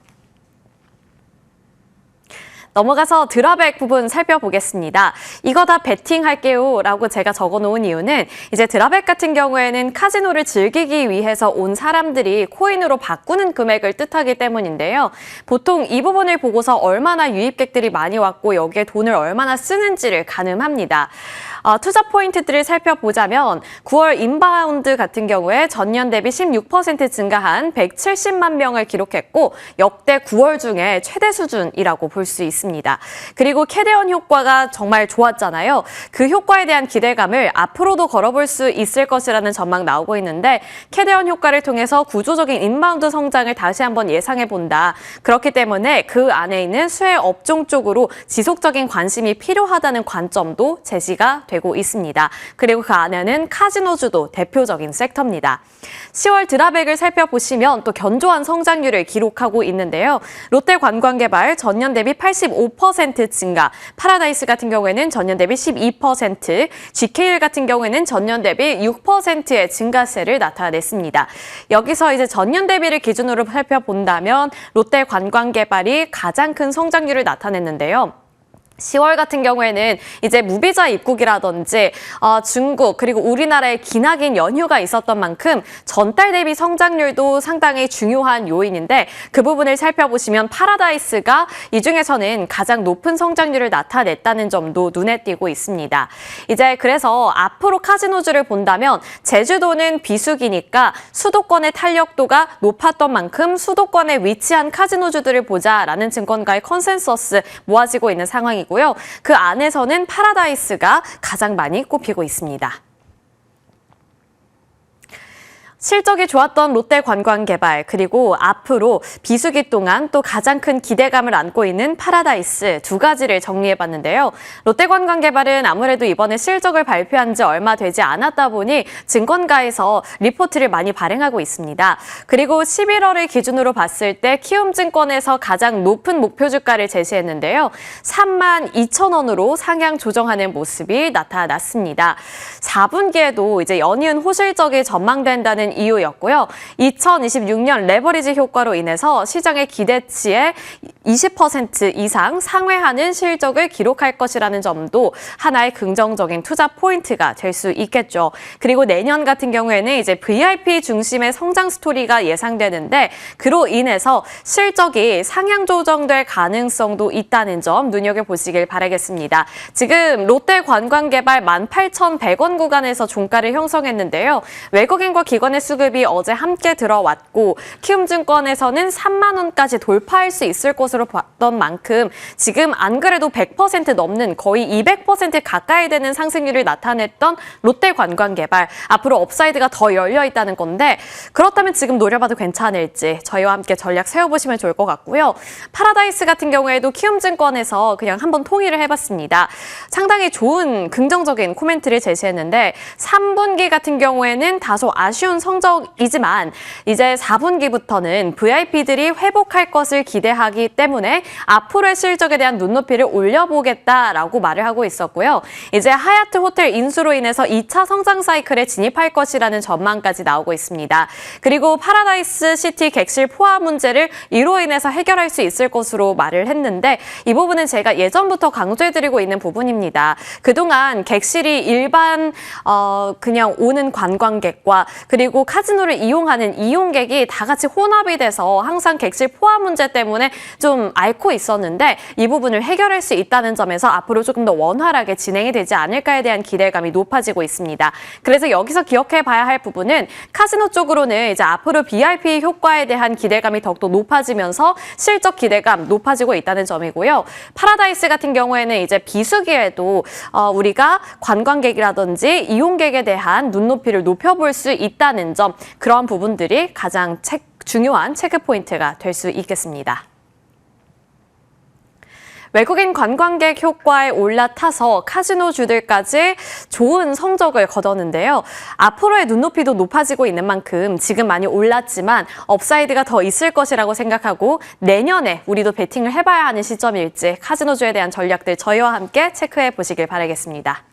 넘어가서 드랍액 부분 살펴보겠습니다. 이거 다 베팅할게요 라고 제가 적어놓은 이유는 이제 드랍액 같은 경우에는 카지노를 즐기기 위해서 온 사람들이 코인으로 바꾸는 금액을 뜻하기 때문인데요. 보통 이 부분을 보고서 얼마나 유입객들이 많이 왔고 여기에 돈을 얼마나 쓰는지를 가늠합니다. 투자 포인트들을 살펴보자면 9월 인바운드 같은 경우에 전년 대비 16% 증가한 170만 명을 기록했고 역대 9월 중에 최대 수준이라고 볼 수 있습니다. 그리고 캐대언 효과가 정말 좋았잖아요. 그 효과에 대한 기대감을 앞으로도 걸어볼 수 있을 것이라는 전망 나오고 있는데 캐대언 효과를 통해서 구조적인 인바운드 성장을 다시 한번 예상해 본다. 그렇기 때문에 그 안에 있는 수혜 업종 쪽으로 지속적인 관심이 필요하다는 관점도 제시가 되고 있습니다. 그리고 그 안에는 카지노주도 대표적인 섹터입니다. 10월 드라백을 살펴보시면 또 견조한 성장률을 기록하고 있는데요. 롯데관광개발 전년 대비 85% 증가, 파라다이스 같은 경우에는 전년 대비 12%, GK일 같은 경우에는 전년 대비 6%의 증가세를 나타냈습니다. 여기서 이제 전년 대비를 기준으로 살펴본다면 롯데관광개발이 가장 큰 성장률을 나타냈는데요. 10월 같은 경우에는 이제 무비자 입국이라든지 중국 그리고 우리나라에 기나긴 연휴가 있었던 만큼 전달 대비 성장률도 상당히 중요한 요인인데 그 부분을 살펴보시면 파라다이스가 이 중에서는 가장 높은 성장률을 나타냈다는 점도 눈에 띄고 있습니다. 이제 그래서 앞으로 카지노주를 본다면 제주도는 비수기니까 수도권의 탄력도가 높았던 만큼 수도권에 위치한 카지노주들을 보자라는 증권가의 컨센서스 모아지고 있는 상황이고 그 안에서는 파라다이스가 가장 많이 꼽히고 있습니다. 실적이 좋았던 롯데관광개발 그리고 앞으로 비수기 동안 또 가장 큰 기대감을 안고 있는 파라다이스 두 가지를 정리해봤는데요. 롯데관광개발은 아무래도 이번에 실적을 발표한 지 얼마 되지 않았다 보니 증권가에서 리포트를 많이 발행하고 있습니다. 그리고 11월을 기준으로 봤을 때 키움증권에서 가장 높은 목표 주가를 제시했는데요. 32,000원으로 상향 조정하는 모습이 나타났습니다. 4분기에도 이제 연이은 호실적이 전망된다는 이유였고요. 2026년 레버리지 효과로 인해서 시장의 기대치에 20% 이상 상회하는 실적을 기록할 것이라는 점도 하나의 긍정적인 투자 포인트가 될 수 있겠죠. 그리고 내년 같은 경우에는 이제 VIP 중심의 성장 스토리가 예상되는데 그로 인해서 실적이 상향 조정될 가능성도 있다는 점 눈여겨보시길 바라겠습니다. 지금 롯데관광개발 18,100원 구간에서 종가를 형성했는데요. 외국인과 기관의 수급이 어제 함께 들어왔고 키움증권에서는 3만 원까지 돌파할 수 있을 것으로 봤던 만큼 지금 안 그래도 100% 넘는 거의 200% 가까이 되는 상승률을 나타냈던 롯데관광개발 앞으로 업사이드가 더 열려 있다는 건데 그렇다면 지금 노려봐도 괜찮을지 저희와 함께 전략 세워보시면 좋을 것 같고요. 파라다이스 같은 경우에도 키움증권에서 그냥 한번 통일을 해봤습니다. 상당히 좋은 긍정적인 코멘트를 제시했는데 3분기 같은 경우에는 다소 아쉬운 성적이지만 이제 4분기부터는 VIP들이 회복할 것을 기대하기 때문에 앞으로의 실적에 대한 눈높이를 올려보겠다라고 말을 하고 있었고요. 이제 하얏트 호텔 인수로 인해서 2차 성장 사이클에 진입할 것이라는 전망까지 나오고 있습니다. 그리고 파라다이스 시티 객실 포화 문제를 이로 인해서 해결할 수 있을 것으로 말을 했는데 이 부분은 제가 예전부터 강조해드리고 있는 부분입니다. 그동안 객실이 일반 그냥 오는 관광객과 그리고 카지노를 이용하는 이용객이 다 같이 혼합이 돼서 항상 객실 포화 문제 때문에 좀 앓고 있었는데 이 부분을 해결할 수 있다는 점에서 앞으로 조금 더 원활하게 진행이 되지 않을까에 대한 기대감이 높아지고 있습니다. 그래서 여기서 기억해 봐야 할 부분은 카지노 쪽으로는 이제 앞으로 VIP 효과에 대한 기대감이 더욱더 높아지면서 실적 기대감 높아지고 있다는 점이고요. 파라다이스 같은 경우에는 이제 비수기에도 우리가 관광객이라든지 이용객에 대한 눈높이를 높여볼 수 있다는 점 그런 부분들이 가장 중요한 체크 포인트가 될 수 있겠습니다. 외국인 관광객 효과에 올라타서 카지노주들까지 좋은 성적을 거뒀는데요. 앞으로의 눈높이도 높아지고 있는 만큼 지금 많이 올랐지만 업사이드가 더 있을 것이라고 생각하고 내년에 우리도 베팅을 해봐야 하는 시점일지 카지노주에 대한 전략들 저희와 함께 체크해 보시길 바라겠습니다.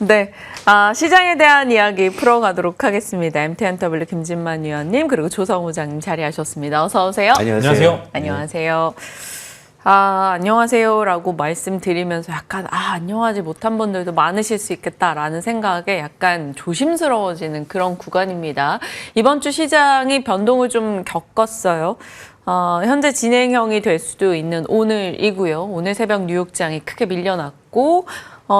네, 시장에 대한 이야기 풀어가도록 하겠습니다. MTNW 김진만 위원님 그리고 조성우 부장님 자리하셨습니다. 어서 오세요. 안녕하세요. 안녕하세요. 안녕하세요라고 말씀드리면서 약간 안녕하지 못한 분들도 많으실 수 있겠다라는 생각에 약간 조심스러워지는 그런 구간입니다. 이번 주 시장이 변동을 좀 겪었어요. 현재 진행형이 될 수도 있는 오늘이고요. 오늘 새벽 뉴욕장이 크게 밀려났고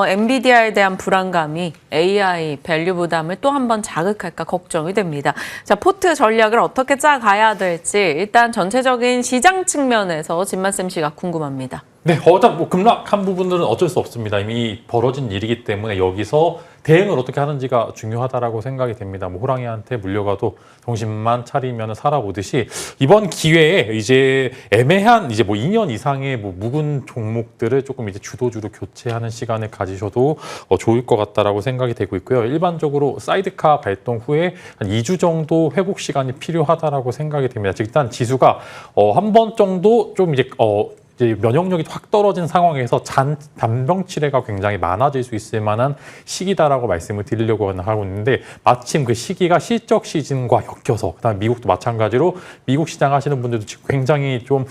엔비디아에 대한 불안감이 AI 밸류 부담을 또 한 번 자극할까 걱정이 됩니다. 자, 포트 전략을 어떻게 짜가야 될지 일단 전체적인 시장 측면에서 진만쌤 씨가 궁금합니다. 네, 일단 급락한 부분들은 어쩔 수 없습니다. 이미 벌어진 일이기 때문에 여기서 대응을 어떻게 하는지가 중요하다라고 생각이 됩니다. 호랑이한테 물려가도 정신만 차리면 살아보듯이 이번 기회에 이제 애매한 2년 이상의 묵은 종목들을 조금 이제 주도주로 교체하는 시간을 가지셔도 좋을 것 같다라고 생각이 되고 있고요. 일반적으로 사이드카 발동 후에 한 2주 정도 회복 시간이 필요하다라고 생각이 됩니다. 즉 일단 지수가 한 번 정도 좀 이제 면역력이 확 떨어진 상황에서 잔병치레가 굉장히 많아질 수 있을 만한 시기다라고 말씀을 드리려고 하고 있는데 마침 그 시기가 실적 시즌과 엮여서 그다음에 미국도 마찬가지로 미국 시장 하시는 분들도 지금 굉장히 좀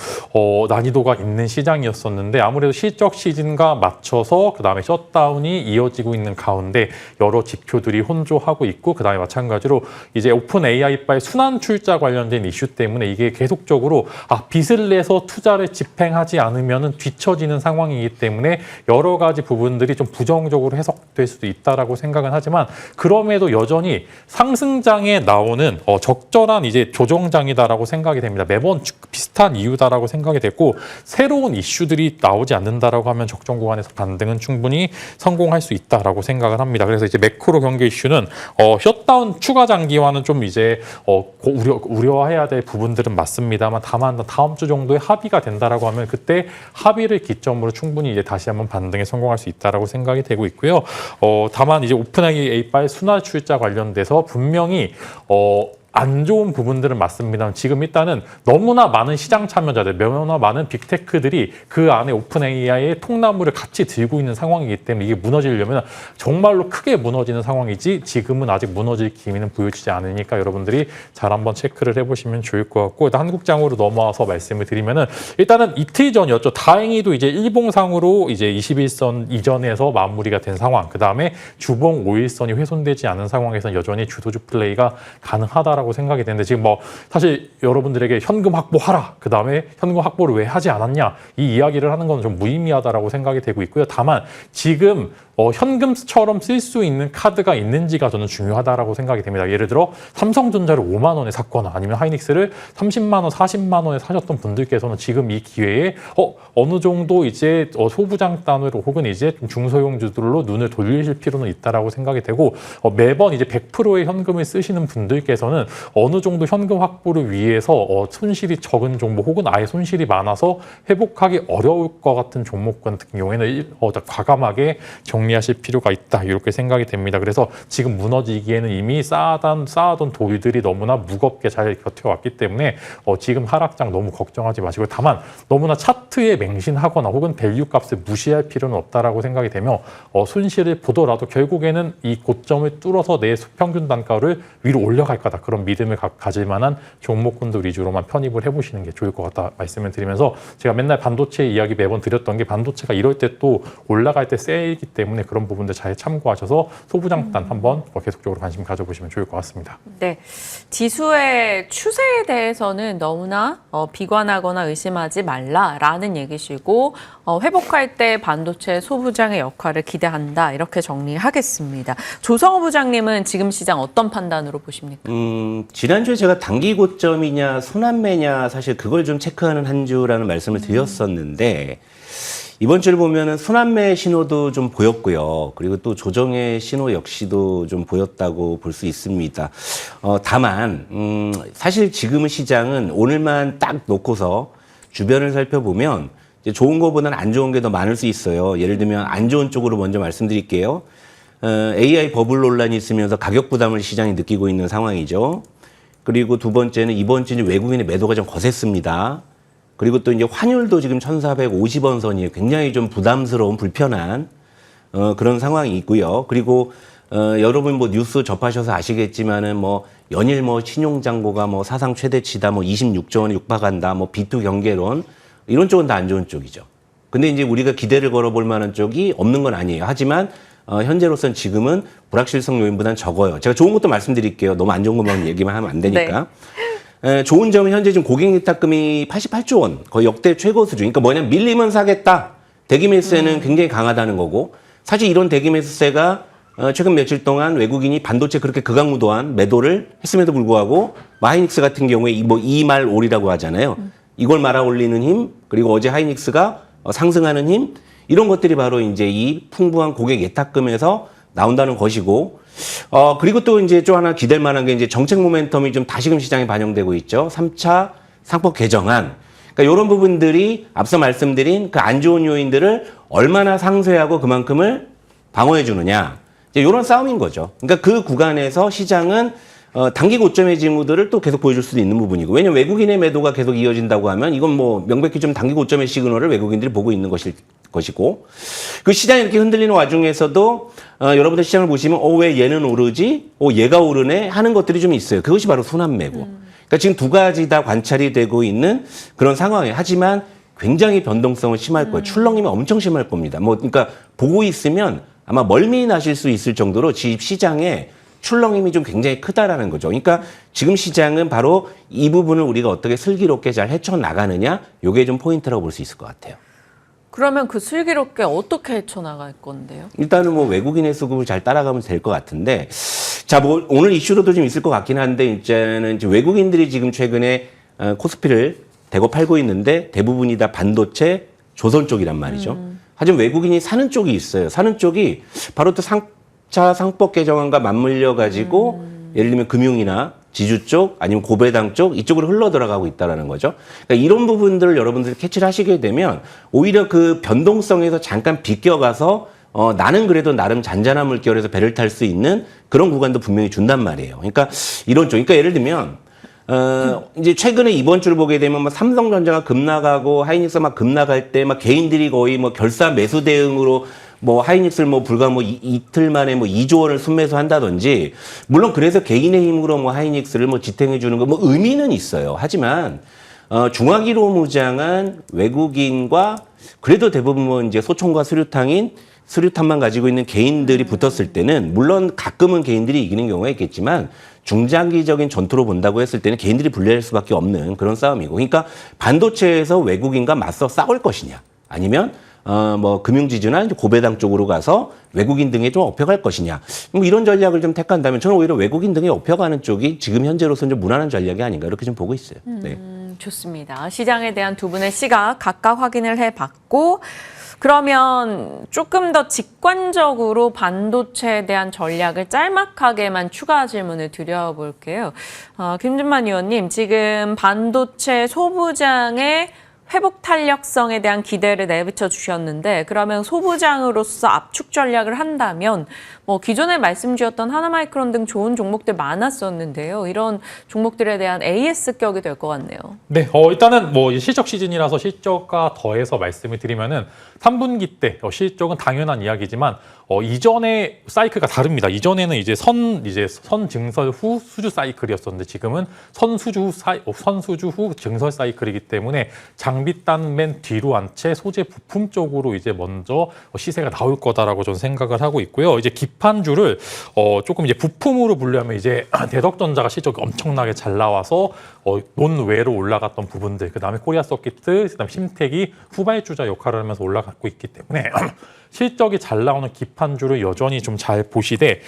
난이도가 있는 시장이었었는데 아무래도 실적 시즌과 맞춰서 그다음에 셧다운이 이어지고 있는 가운데 여러 지표들이 혼조하고 있고 그다음에 마찬가지로 이제 오픈 AI바의 순환 출자 관련된 이슈 때문에 이게 계속적으로 빚을 내서 투자를 집행하지 않으면 뒤처지는 상황이기 때문에 여러 가지 부분들이 좀 부정적으로 해석될 수도 있다라고 생각은 하지만 그럼에도 여전히 상승장에 나오는 적절한 이제 조정장이다라고 생각이 됩니다. 매번 비슷한 이유다라고 생각이 됐고 새로운 이슈들이 나오지 않는다라고 하면 적정 구간에서 반등은 충분히 성공할 수 있다라고 생각을 합니다. 그래서 이제 매크로 경기 이슈는 셧다운 추가 장기화는 좀 이제 우려해야 될 부분들은 맞습니다만 다만 다음 주 정도에 합의가 된다라고 하면 그때 합의를 기점으로 충분히 이제 다시 한번 반등에 성공할 수 있다라고 생각이 되고 있고요. 다만 이제 오픈 AI바의 순환 출자 관련돼서 분명히 안 좋은 부분들은 맞습니다. 지금 일단은 너무나 많은 시장 참여자들, 너무나 많은 빅테크들이 그 안에 오픈 AI의 통나무를 같이 들고 있는 상황이기 때문에 이게 무너지려면 정말로 크게 무너지는 상황이지 지금은 아직 무너질 기미는 보여지지 않으니까 여러분들이 잘 한번 체크를 해보시면 좋을 것 같고 일단 한국장으로 넘어와서 말씀을 드리면은 일단은 이틀 전이었죠. 다행히도 이제 일봉상으로 이제 21선 이전에서 마무리가 된 상황. 그 다음에 주봉 5일선이 훼손되지 않은 상황에서 여전히 주도주 플레이가 가능하다. 라고 생각이 되는데 지금 사실 여러분들에게 현금 확보하라 그 다음에 현금 확보를 왜 하지 않았냐 이 이야기를 하는 건 좀 무의미하다라고 생각이 되고 있고요. 다만 지금 현금처럼 쓸 수 있는 카드가 있는지가 저는 중요하다라고 생각이 됩니다. 예를 들어 삼성전자를 5만 원에 샀거나 아니면 하이닉스를 30만 원, 40만 원에 사셨던 분들께서는 지금 이 기회에 어느 정도 이제 소부장단으로 혹은 이제 중소형주들로 눈을 돌리실 필요는 있다라고 생각이 되고 매번 이제 100%의 현금을 쓰시는 분들께서는 어느 정도 현금 확보를 위해서 손실이 적은 종목 혹은 아예 손실이 많아서 회복하기 어려울 것 같은 종목 같은 경우에는 과감하게 정리하실 필요가 있다 이렇게 생각이 됩니다. 그래서 지금 무너지기에는 이미 쌓아둔 돌들이 너무나 무겁게 잘 버텨왔기 때문에 지금 하락장 너무 걱정하지 마시고 다만 너무나 차트에 맹신하거나 혹은 밸류 값을 무시할 필요는 없다라고 생각이 되며 손실을 보더라도 결국에는 이 고점을 뚫어서 내 평균 단가를 위로 올려갈 거다. 그런 믿음을 가질 만한 종목군들 위주로만 편입을 해보시는 게 좋을 것 같다 말씀을 드리면서 제가 맨날 반도체 이야기 매번 드렸던 게 반도체가 이럴 때 또 올라갈 때 세이기 때문에 그런 부분들 잘 참고하셔서 소부장단 한번 계속적으로 관심 가져보시면 좋을 것 같습니다. 네, 지수의 추세에 대해서는 너무나 비관하거나 의심하지 말라라는 얘기시고 회복할 때 반도체 소부장의 역할을 기대한다 이렇게 정리하겠습니다. 조성우 부장님은 지금 시장 어떤 판단으로 보십니까? 지난주에 제가 단기 고점이냐 순환매냐 사실 그걸 좀 체크하는 한 주라는 말씀을 드렸었는데 이번 주를 보면은 순환매 신호도 좀 보였고요. 그리고 또 조정의 신호 역시도 좀 보였다고 볼 수 있습니다. 다만 사실 지금의 시장은 오늘만 딱 놓고서 주변을 살펴보면 이제 좋은 거보다는 안 좋은 게 더 많을 수 있어요. 예를 들면 안 좋은 쪽으로 먼저 말씀드릴게요. AI 버블 논란이 있으면서 가격 부담을 시장이 느끼고 있는 상황이죠. 그리고 두 번째는 이번 주는 외국인의 매도가 좀 거셌습니다. 그리고 또 이제 환율도 지금 1,450원 선이 굉장히 좀 부담스러운 불편한 그런 상황이 있고요. 그리고 여러분 뭐 뉴스 접하셔서 아시겠지만은 뭐 연일 뭐 신용잔고가 뭐 사상 최대치다, 뭐 26조 원에 육박한다, 뭐 B2 경계론 이런 쪽은 다 안 좋은 쪽이죠. 근데 이제 우리가 기대를 걸어볼 만한 쪽이 없는 건 아니에요. 하지만 현재로서는 지금은 불확실성 요인보다는 적어요. 제가 좋은 것도 말씀드릴게요. 너무 안 좋은 것만 얘기만 하면 안 되니까. 좋은 점은 현재 지금 고객예탁금이 88조 원, 거의 역대 최고 수준. 그러니까 뭐냐면 밀리면 사겠다. 대기 매수세는 굉장히 강하다는 거고, 사실 이런 대기 매수세가 최근 며칠 동안 외국인이 반도체 그렇게 극악무도한 매도를 했음에도 불구하고 하이닉스 같은 경우에 뭐 2말 올이라고 하잖아요. 이걸 말아 올리는 힘, 그리고 어제 하이닉스가 상승하는 힘, 이런 것들이 바로 이제 이 풍부한 고객 예탁금에서 나온다는 것이고, 그리고 또 이제 좀 하나 기댈 만한 게 이제 정책 모멘텀이 좀 다시금 시장에 반영되고 있죠. 3차 상법 개정안. 그러니까 이런 부분들이 앞서 말씀드린 그 안 좋은 요인들을 얼마나 상쇄하고 그만큼을 방어해 주느냐. 이제 이런 싸움인 거죠. 그러니까 그 구간에서 시장은 단기 고점의 징후들을 또 계속 보여줄 수도 있는 부분이고, 왜냐면 외국인의 매도가 계속 이어진다고 하면 이건 뭐 명백히 좀 단기 고점의 시그널을 외국인들이 보고 있는 것이고, 그 시장이 이렇게 흔들리는 와중에서도 여러분들 시장을 보시면 왜 얘는 오르지? 얘가 오르네? 하는 것들이 좀 있어요. 그것이 바로 순환매고. 그러니까 지금 두 가지 다 관찰이 되고 있는 그런 상황이에요. 하지만 굉장히 변동성은 심할 거예요. 출렁임이 엄청 심할 겁니다. 그러니까 보고 있으면 아마 멀미 나실 수 있을 정도로 시장에 출렁임이 좀 굉장히 크다라는 거죠. 그러니까 지금 시장은 바로 이 부분을 우리가 어떻게 슬기롭게 잘 헤쳐나가느냐, 이게 좀 포인트라고 볼 수 있을 것 같아요. 그러면 그 슬기롭게 어떻게 헤쳐나갈 건데요? 일단은 뭐 외국인의 수급을 잘 따라가면 될 것 같은데, 자, 뭐 오늘 이슈로도 좀 있을 것 같긴 한데, 이제는 이제 외국인들이 지금 최근에 코스피를 대거 팔고 있는데 대부분이 다 반도체, 조선 쪽이란 말이죠. 하지만 외국인이 사는 쪽이 있어요. 사는 쪽이 바로 또 3차 상법 개정안과 맞물려 가지고 예를 들면 금융이나 지주 쪽 아니면 고배당 쪽 이쪽으로 흘러 들어가고 있다는 거죠. 그러니까 이런 부분들을 여러분들이 캐치를 하시게 되면 오히려 그 변동성에서 잠깐 비껴가서 나는 그래도 나름 잔잔한 물결에서 배를 탈 수 있는 그런 구간도 분명히 준단 말이에요. 그러니까 이런 쪽. 그러니까 예를 들면 이제 최근에 이번 주를 보게 되면 막 삼성전자가 급락하고 하이닉스 막 급락할 때 막 개인들이 거의 뭐 결사 매수 대응으로 뭐 하이닉스를 뭐 불과 뭐 이틀 만에 뭐 2조 원을 순매수 한다든지, 물론 그래서 개인의 힘으로 뭐 하이닉스를 뭐 지탱해 주는 거 뭐 의미는 있어요. 하지만 중화기로 무장한 외국인과 그래도 대부분 뭐 이제 소총과 수류탄만 가지고 있는 개인들이 붙었을 때는, 물론 가끔은 개인들이 이기는 경우가 있겠지만 중장기적인 전투로 본다고 했을 때는 개인들이 불리할 수밖에 없는 그런 싸움이고, 그러니까 반도체에서 외국인과 맞서 싸울 것이냐, 아니면 뭐 금융지주나 이제 고배당 쪽으로 가서 외국인 등에 좀 업혀갈 것이냐, 뭐 이런 전략을 좀 택한다면 저는 오히려 외국인 등에 업혀가는 쪽이 지금 현재로서는 좀 무난한 전략이 아닌가, 이렇게 좀 보고 있어요. 네. 좋습니다. 시장에 대한 두 분의 시각 각각 확인을 해봤고, 그러면 조금 더 직관적으로 반도체에 대한 전략을 짤막하게만 추가 질문을 드려볼게요. 김준만 의원님, 지금 반도체 소부장의 회복 탄력성에 대한 기대를 내비쳐 주셨는데, 그러면 소부장으로서 압축 전략을 한다면 뭐 기존에 말씀 주셨던 하나마이크론 등 좋은 종목들 많았었는데요. 이런 종목들에 대한 AS격이 될 것 같네요. 네, 일단은 뭐 실적 시즌이라서 실적과 더해서 말씀을 드리면은 3분기 때 실적은 당연한 이야기지만 이전의 사이클과 다릅니다. 이전에는 이제 선 증설 후 수주 사이클이었었는데, 지금은 선 수주 후 증설 사이클이기 때문에 장비단 맨 뒤로 한 채 소재 부품 쪽으로 이제 먼저 시세가 나올 거다라고 저는 생각을 하고 있고요. 이제 기판주를 조금 이제 부품으로 분류하면 이제 대덕전자가 실적이 엄청나게 잘 나와서 논외로 올라갔던 부분들, 그다음에 코리아 서키트, 그다음 심택이 후발주자 역할을 하면서 올라가고 있기 때문에 실적이 잘 나오는 기판주를 여전히 좀 잘 보시되,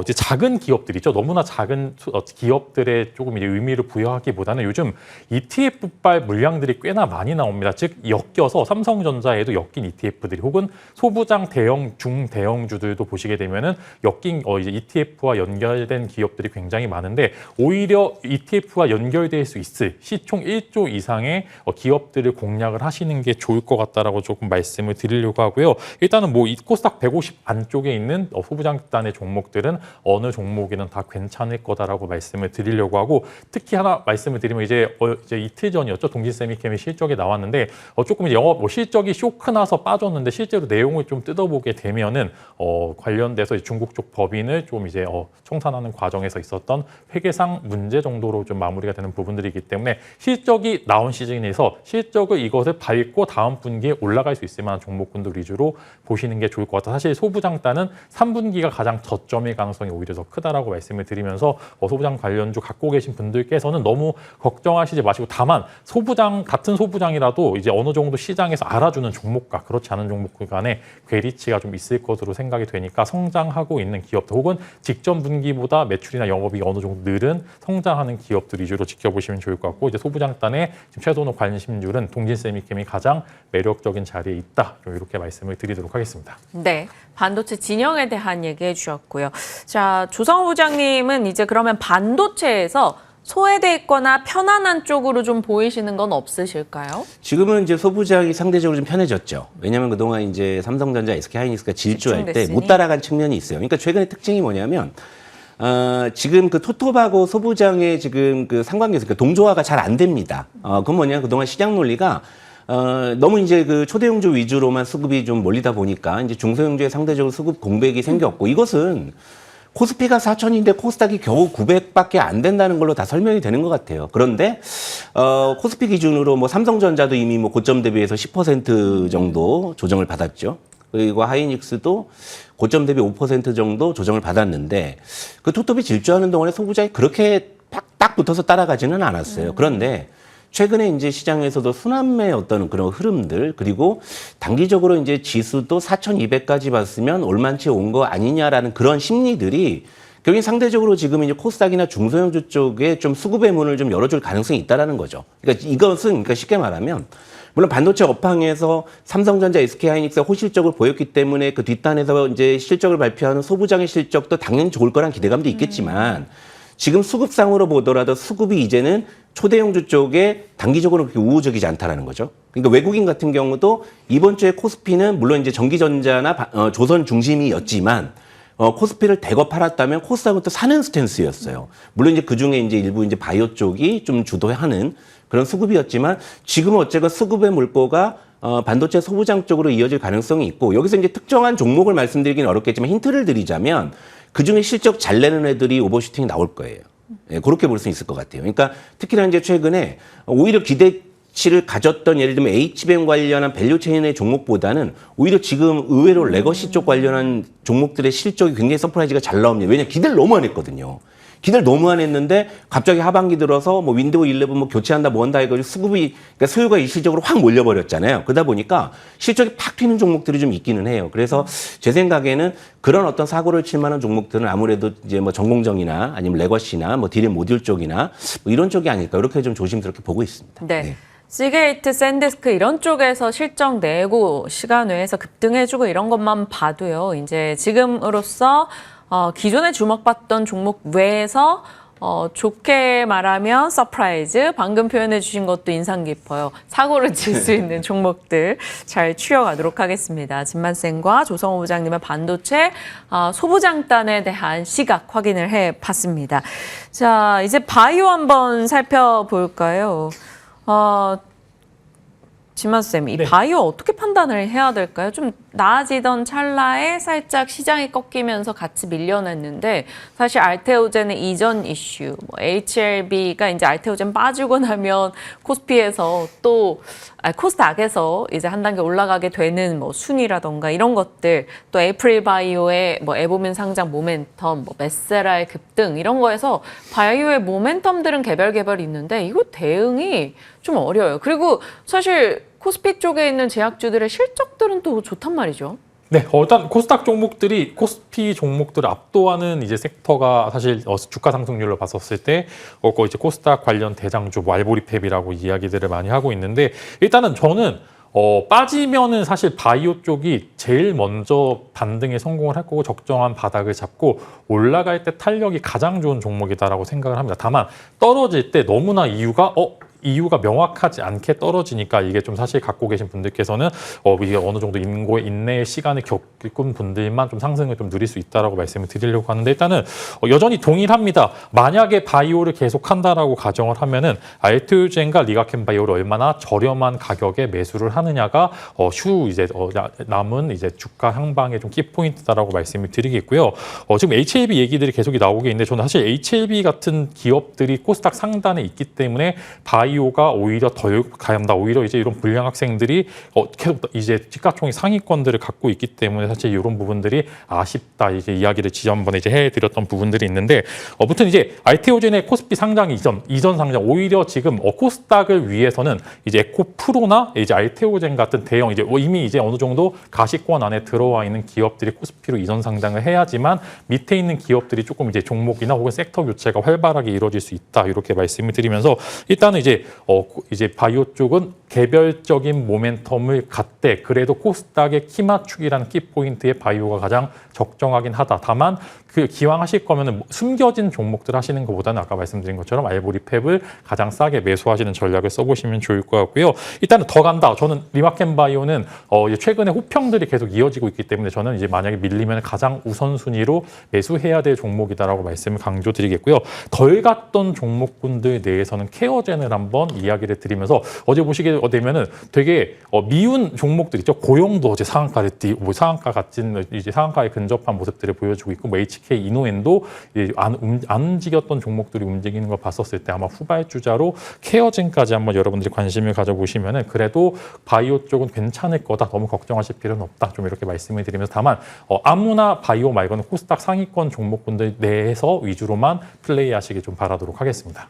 이제 작은 기업들이죠. 너무나 작은 기업들의 조금 이제 의미를 부여하기보다는 요즘 ETF발 물량들이 꽤나 많이 나옵니다. 즉 엮여서 삼성전자에도 엮인 ETF들이, 혹은 소부장 대형, 중대형주들도 보시게 되면은 엮인 이제 ETF와 연결된 기업들이 굉장히 많은데, 오히려 ETF와 연결될 수 있을 시총 1조 이상의 기업들을 공략을 하시는 게 좋을 것 같다라고 조금 말씀을 드리려고 하고요. 일단은 뭐 코스닥 150 안쪽에 있는 소부장단의 종목들은 어느 종목이든 다 괜찮을 거다라고 말씀을 드리려고 하고, 특히 하나 말씀을 드리면 이제 이틀 전이었죠. 동진세미캠이 실적이 나왔는데 조금 이제 영업 실적이 쇼크 나서 빠졌는데 실제로 내용을 좀 뜯어보게 되면은 관련돼서 중국 쪽 법인을 좀 이제 청산하는 과정에서 있었던 회계상 문제 정도로 좀 마무리가 되는 부분들이기 때문에 실적이 나온 시즌에서 실적을 이것을 밟고 다음 분기에 올라갈 수 있을 만한 종목군들 위주로 보시는 게 좋을 것 같아요. 사실 소부장단은 3분기가 가장 저점일 가능성이 오히려 더 크다라고 말씀을 드리면서 소부장 관련주 갖고 계신 분들께서는 너무 걱정하시지 마시고 다만 같은 소부장이라도 이제 어느 정도 시장에서 알아주는 종목과 그렇지 않은 종목들 간에 괴리치가 좀 있을 것으로 생각이 되니까 성장하고 있는 기업들 혹은 직전 분기보다 매출이나 영업이 어느 정도 늘은 성장하는 기업들 위주로 지켜보시면 좋을 것 같고 이제 소부장단의 지금 최선호 관심주는 동진세미캠이 가장 매력적인 자리에 있다. 이렇게 말씀을 드리도록 하겠습니다. 네, 반도체 진영에 대한 얘기해 주셨고요. 자, 조성호 부장님은 이제 그러면 반도체에서 소외돼 있거나 편안한 쪽으로 좀 보이시는 건 없으실까요? 지금은 이제 소부장이 상대적으로 좀 편해졌죠. 왜냐하면 그동안 이제 삼성전자, SK하이닉스가 질주할 때 못 따라간 측면이 있어요. 그러니까 최근의 특징이 뭐냐면 지금 그 토톱하고 소부장의 지금 그 상관계에서 그 동조화가 잘 안 됩니다. 그건 뭐냐 그동안 시장 논리가 너무 이제 그 초대형주 위주로만 수급이 좀 몰리다 보니까 이제 중소형주에 상대적으로 수급 공백이 생겼고 이것은 코스피가 4,000인데 코스닥이 겨우 900밖에 안 된다는 걸로 다 설명이 되는 것 같아요. 그런데 코스피 기준으로 뭐 삼성전자도 이미 뭐 고점 대비해서 10% 정도 조정을 받았죠. 그리고 하이닉스도 고점 대비 5% 정도 조정을 받았는데 그 토톱이 질주하는 동안에 소부장이 그렇게 딱 붙어서 따라가지는 않았어요. 그런데 최근에 이제 시장에서도 순환매의 어떤 그런 흐름들 그리고 단기적으로 이제 지수도 4,200까지 봤으면 올만치 온 거 아니냐라는 그런 심리들이 결국 상대적으로 지금 이제 코스닥이나 중소형주 쪽에 좀 수급의 문을 좀 열어줄 가능성이 있다라는 거죠. 그러니까 이것은 그러니까 쉽게 말하면 물론 반도체 업황에서 삼성전자, SK하이닉스가 호실적을 보였기 때문에 그 뒷단에서 이제 실적을 발표하는 소부장의 실적도 당연히 좋을 거란 기대감도 있겠지만 지금 수급상으로 보더라도 수급이 이제는 초대형주 쪽에 단기적으로 그렇게 우호적이지 않다라는 거죠. 그러니까 외국인 같은 경우도 이번 주에 코스피는 물론 이제 전기전자나 조선 중심이었지만 코스피를 대거 팔았다면 코스닥은 또 사는 스탠스였어요. 물론 이제 그 중에 이제 일부 이제 바이오 쪽이 좀 주도하는 그런 수급이었지만 지금은 어쨌건 수급의 물꼬가 반도체 소부장 쪽으로 이어질 가능성이 있고 여기서 이제 특정한 종목을 말씀드리기는 어렵겠지만 힌트를 드리자면 그중에 실적 잘 내는 애들이 오버슈팅이 나올 거예요. 예, 그렇게 볼 수 있을 것 같아요. 그러니까 특히나 이제 최근에 오히려 기대치를 가졌던 예를 들면 H뱅 관련한 밸류체인의 종목보다는 오히려 지금 의외로 레거시 쪽 관련한 종목들의 실적이 굉장히 서프라이즈가 잘 나옵니다. 왜냐하면 기대를 너무 안 했거든요. 기대를 너무 안 했는데 갑자기 하반기 들어서 뭐 윈도우 11 뭐 교체한다 뭐 한다 해가지고 수급이 그러니까 수요가 일시적으로 확 몰려버렸잖아요. 그러다 보니까 실적이 팍 튀는 종목들이 좀 있기는 해요. 그래서 제 생각에는 그런 어떤 사고를 칠 만한 종목들은 아무래도 이제 뭐 전공정이나 아니면 레거시나 뭐 디램 모듈 쪽이나 뭐 이런 쪽이 아닐까 이렇게 좀 조심스럽게 보고 있습니다. 네. 네. 시게이트, 샌디스크 이런 쪽에서 실적 내고 시간 외에서 급등해주고 이런 것만 봐도요. 이제 지금으로서 기존에 주목받던 종목 외에서 좋게 말하면 서프라이즈, 방금 표현해 주신 것도 인상 깊어요. 사고를 칠 수 있는 종목들 잘 추려가도록 하겠습니다. 진만쌤과 조성호 부장님의 반도체 소부장단에 대한 시각 확인을 해봤습니다. 자, 이제 바이오 한번 살펴볼까요? 진만쌤, 이 네. 바이오 어떻게 판단을 해야 될까요? 좀 나아지던 찰나에 살짝 시장이 꺾이면서 같이 밀려냈는데 사실 알테오젠의 이전 이슈, 뭐 HLB가 이제 알테오젠 빠지고 나면 코스피에서 또 코스닥에서 이제 한 단계 올라가게 되는 뭐 순위라던가 이런 것들, 또 에이프릴바이오의 뭐 에보민 상장 모멘텀, 뭐 메세라의 급등 이런 거에서 바이오의 모멘텀들은 개별 있는데 이거 대응이 좀 어려워요. 그리고 사실 코스피 쪽에 있는 제약주들의 실적들은 또 좋단 말이죠. 네, 일단 코스닥 종목들이 코스피 종목들을 압도하는 이제 섹터가 사실 주가 상승률로 봤었을 때 이제 코스닥 관련 대장주 뭐 알보리팹이라고 이야기들을 많이 하고 있는데 일단은 저는 빠지면은 사실 바이오 쪽이 제일 먼저 반등에 성공을 할 거고 적정한 바닥을 잡고 올라갈 때 탄력이 가장 좋은 종목이다라고 생각을 합니다. 다만 떨어질 때 너무나 이유가 이유가 명확하지 않게 떨어지니까 이게 좀 사실 갖고 계신 분들께서는 이게 어느 정도 인내의 시간을 겪은 분들만 좀 상승을 좀 누릴 수 있다라고 말씀을 드리려고 하는데 일단은 여전히 동일합니다. 만약에 바이오를 계속한다라고 가정을 하면은 알테오젠과 리가켄바이오를 얼마나 저렴한 가격에 매수를 하느냐가 남은 이제 주가 향방의 좀 키포인트다라고 말씀을 드리겠고요. 지금 HLB 얘기들이 계속 나오고 있는데 저는 사실 HLB 같은 기업들이 코스닥 상단에 있기 때문에 바이오가 오히려 덜 가ян다. 오히려 이제 이런 불량 학생들이 계속 이제 시가총액 상위권들을 갖고 있기 때문에 사실 이런 부분들이 아쉽다. 이제 이야기를 지난번에 이제 해드렸던 부분들이 있는데 아무튼 이제 알테오젠의 코스피 상장 이전 상장 오히려 지금 코스닥을 위해서는 이제 에코프로나 이제 알테오젠 같은 대형 이제 이미 이제 어느 정도 가시권 안에 들어와 있는 기업들이 코스피로 이전 상장을 해야지만 밑에 있는 기업들이 조금 이제 종목이나 혹은 섹터 교체가 활발하게 이루어질 수 있다 이렇게 말씀을 드리면서 일단은 이제 바이오 쪽은 개별적인 모멘텀을 갖되 그래도 코스닥의 키 맞추기라는 키 포인트의 바이오가 가장 적정하긴 하다. 다만 그 기왕 하실 거면은 숨겨진 종목들 하시는 것보다는 아까 말씀드린 것처럼 알보리팹을 가장 싸게 매수하시는 전략을 써보시면 좋을 것 같고요. 일단은 더 간다. 저는 리마켄바이오는 최근에 호평들이 계속 이어지고 있기 때문에 저는 이제 만약에 밀리면 가장 우선순위로 매수해야 될 종목이다라고 말씀을 강조드리겠고요. 덜 갔던 종목군들 내에서는 케어젠을 한번 이야기를 드리면서 어제 보시게 되면은 되게 미운 종목들 있죠. 고용도 어제 상한가를 상한가 같은 이제 상한가에 근접한 모습들을 보여주고 있고 HK 이노엔도 안 움직였던 종목들이 움직이는 걸 봤었을 때 아마 후발주자로 케어젠까지 한번 여러분들이 관심을 가져보시면은 그래도 바이오 쪽은 괜찮을 거다. 너무 걱정하실 필요는 없다. 좀 이렇게 말씀을 드리면서 다만 아무나 바이오 말고는 코스닥 상위권 종목군들 내에서 위주로만 플레이하시길 좀 바라도록 하겠습니다.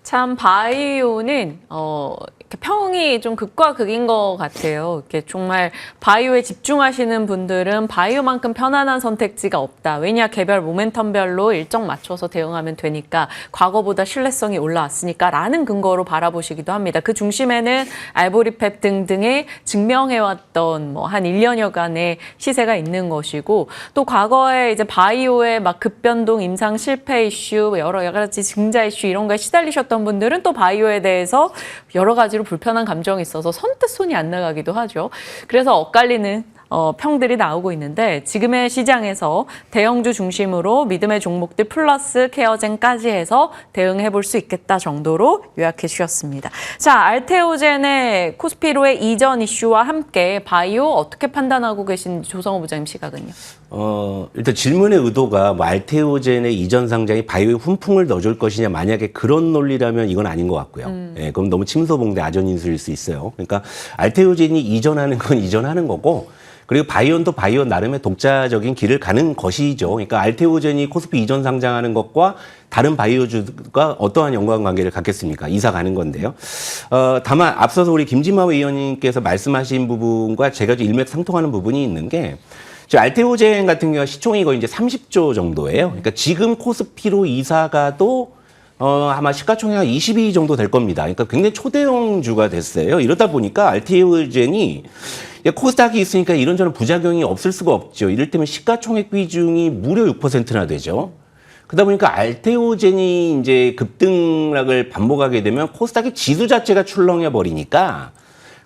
참 바이오는 이렇게 평이 좀 극과 극인 것 같아요. 이렇게 정말 바이오에 집중하시는 분들은 바이오만큼 편안한 선택지가 없다. 왜냐 개별 모멘텀별로 일정 맞춰서 대응하면 되니까 과거보다 신뢰성이 올라왔으니까라는 근거로 바라보시기도 합니다. 그 중심에는 알보리팹 등등의 증명해왔던 한 1년여간의 시세가 있는 것이고 또 과거에 이제 바이오의 막 급변동 임상 실패 이슈 여러 가지 증자 이슈 이런 거에 시달리셨던 분들은 또 바이오에 대해서 여러 가지로 불편한 감정이 있어서 선뜻 손이 안 나가기도 하죠. 그래서 엇갈리는 평들이 나오고 있는데 지금의 시장에서 대형주 중심으로 믿음의 종목들 플러스 케어젠까지 해서 대응해 볼 수 있겠다 정도로 요약해 주셨습니다. 자, 알테오젠의 코스피로의 이전 이슈와 함께 바이오 어떻게 판단하고 계신지 조성호 부장님 시각은요? 일단 질문의 의도가 알테오젠의 이전 상장이 바이오에 훈풍을 넣어줄 것이냐 만약에 그런 논리라면 이건 아닌 것 같고요. 예, 그럼 너무 침소봉대 아전인수일 수 있어요. 그러니까 알테오젠이 이전하는 건 이전하는 거고 그리고 바이오는 바이오 나름의 독자적인 길을 가는 것이죠. 그러니까 알테오젠이 코스피 이전 상장하는 것과 다른 바이오주가 어떠한 연관관계를 갖겠습니까? 이사 가는 건데요. 다만 앞서서 우리 김진만 의원님께서 말씀하신 부분과 제가 좀 일맥상통하는 부분이 있는 게 알테오젠 같은 경우가 시총이 거의 이제 30조 정도예요. 그러니까 지금 코스피로 이사 가도 아마 시가총액 22 정도 될 겁니다. 그러니까 굉장히 초대형주가 됐어요. 이러다 보니까 알테오젠이 코스닥이 있으니까 이런저런 부작용이 없을 수가 없죠. 이를테면 시가총액 비중이 무려 6%나 되죠. 그러다 보니까 알테오젠이 이제 급등락을 반복하게 되면 코스닥의 지수 자체가 출렁여 버리니까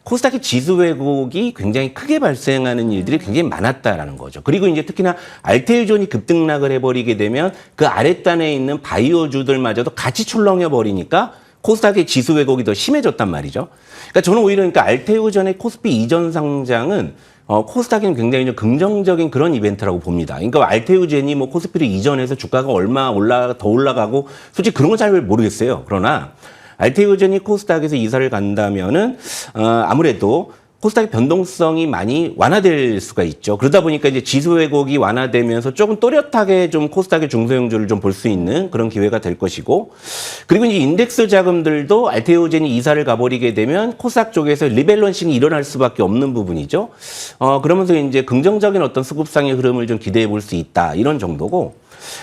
코스닥의 지수 왜곡이 굉장히 크게 발생하는 일들이 굉장히 많았다라는 거죠. 그리고 이제 특히나 알테오젠이 급등락을 해버리게 되면 그 아랫단에 있는 바이오주들마저도 같이 출렁여 버리니까 코스닥의 지수 왜곡이 더 심해졌단 말이죠. 그러니까 저는 오히려 알테오젠의 코스피 이전 상장은 코스닥에는 굉장히 좀 긍정적인 그런 이벤트라고 봅니다. 그러니까 알테오젠이 코스피를 이전해서 주가가 얼마 더 올라가고 솔직히 그런 건 잘 모르겠어요. 그러나 알테오젠이 코스닥에서 이사를 간다면은 아무래도 코스닥의 변동성이 많이 완화될 수가 있죠. 그러다 보니까 이제 지수 왜곡이 완화되면서 조금 또렷하게 좀 코스닥의 중소형주를 좀 볼 수 있는 그런 기회가 될 것이고, 그리고 이제 인덱스 자금들도 알테오젠이 이사를 가버리게 되면 코스닥 쪽에서 리밸런싱이 일어날 수밖에 없는 부분이죠. 그러면서 이제 긍정적인 어떤 수급상의 흐름을 좀 기대해 볼 수 있다, 이런 정도고.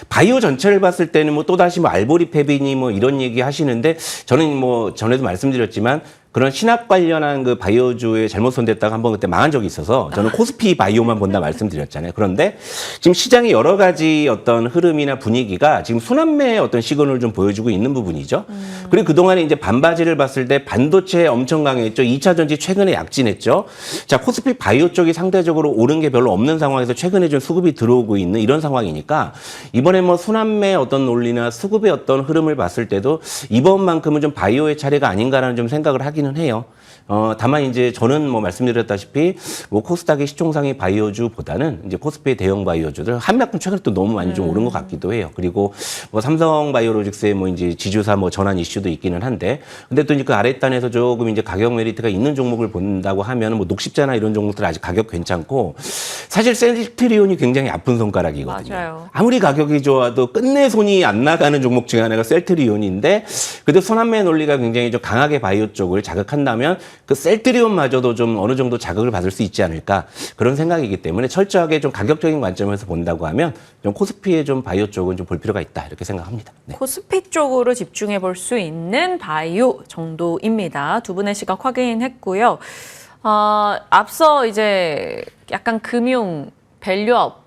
바이오 전체를 봤을 때는 또다시 알보리팹이니 이런 얘기 하시는데, 저는 전에도 말씀드렸지만 그런 신학 관련한 그 바이오주에 잘못 손댔다가 한번 그때 망한 적이 있어서 저는 코스피 바이오만 본다 말씀드렸잖아요. 그런데 지금 시장의 여러 가지 어떤 흐름이나 분위기가 지금 순환매의 어떤 시그널을 좀 보여주고 있는 부분이죠. 그리고 그동안에 이제 반바지를 봤을 때 반도체 엄청 강했죠. 2차 전지 최근에 약진했죠. 자, 코스피 바이오 쪽이 상대적으로 오른 게 별로 없는 상황에서 최근에 좀 수급이 들어오고 있는 이런 상황이니까 이번에 뭐 순환매의 어떤 논리나 수급의 어떤 흐름을 봤을 때도 이번만큼은 좀 바이오의 차례가 아닌가라는 좀 생각을 하기는 해요. 다만 이제 저는 뭐 말씀드렸다시피 뭐 코스닥의 시총상위 바이오주보다는 이제 코스피의 대형 바이오주들 한약품 최근에 또 너무 많이 좀 오른 것 같기도 해요. 그리고 뭐 삼성 바이오로직스의 뭐 이제 지주사 뭐 전환 이슈도 있기는 한데, 근데 또 이제 그 아랫단에서 조금 이제 가격 메리트가 있는 종목을 본다고 하면 뭐 녹십자나 이런 종목들 아직 가격 괜찮고, 사실 셀트리온이 굉장히 아픈 손가락이거든요. 맞아요. 아무리 가격이 좋아도 끝내 손이 안 나가는 종목 중에 하나가 셀트리온인데, 그래도 순환매 논리가 굉장히 좀 강하게 바이오 쪽을 자극한다면 그 셀트리온마저도 좀 어느 정도 자극을 받을 수 있지 않을까, 그런 생각이기 때문에 철저하게 좀 가격적인 관점에서 본다고 하면 좀 코스피의 좀 바이오 쪽은 좀 볼 필요가 있다, 이렇게 생각합니다. 네. 코스피 쪽으로 집중해 볼 수 있는 바이오 정도입니다. 두 분의 시각 확인했고요. 앞서 이제 약간 금융, 밸류업,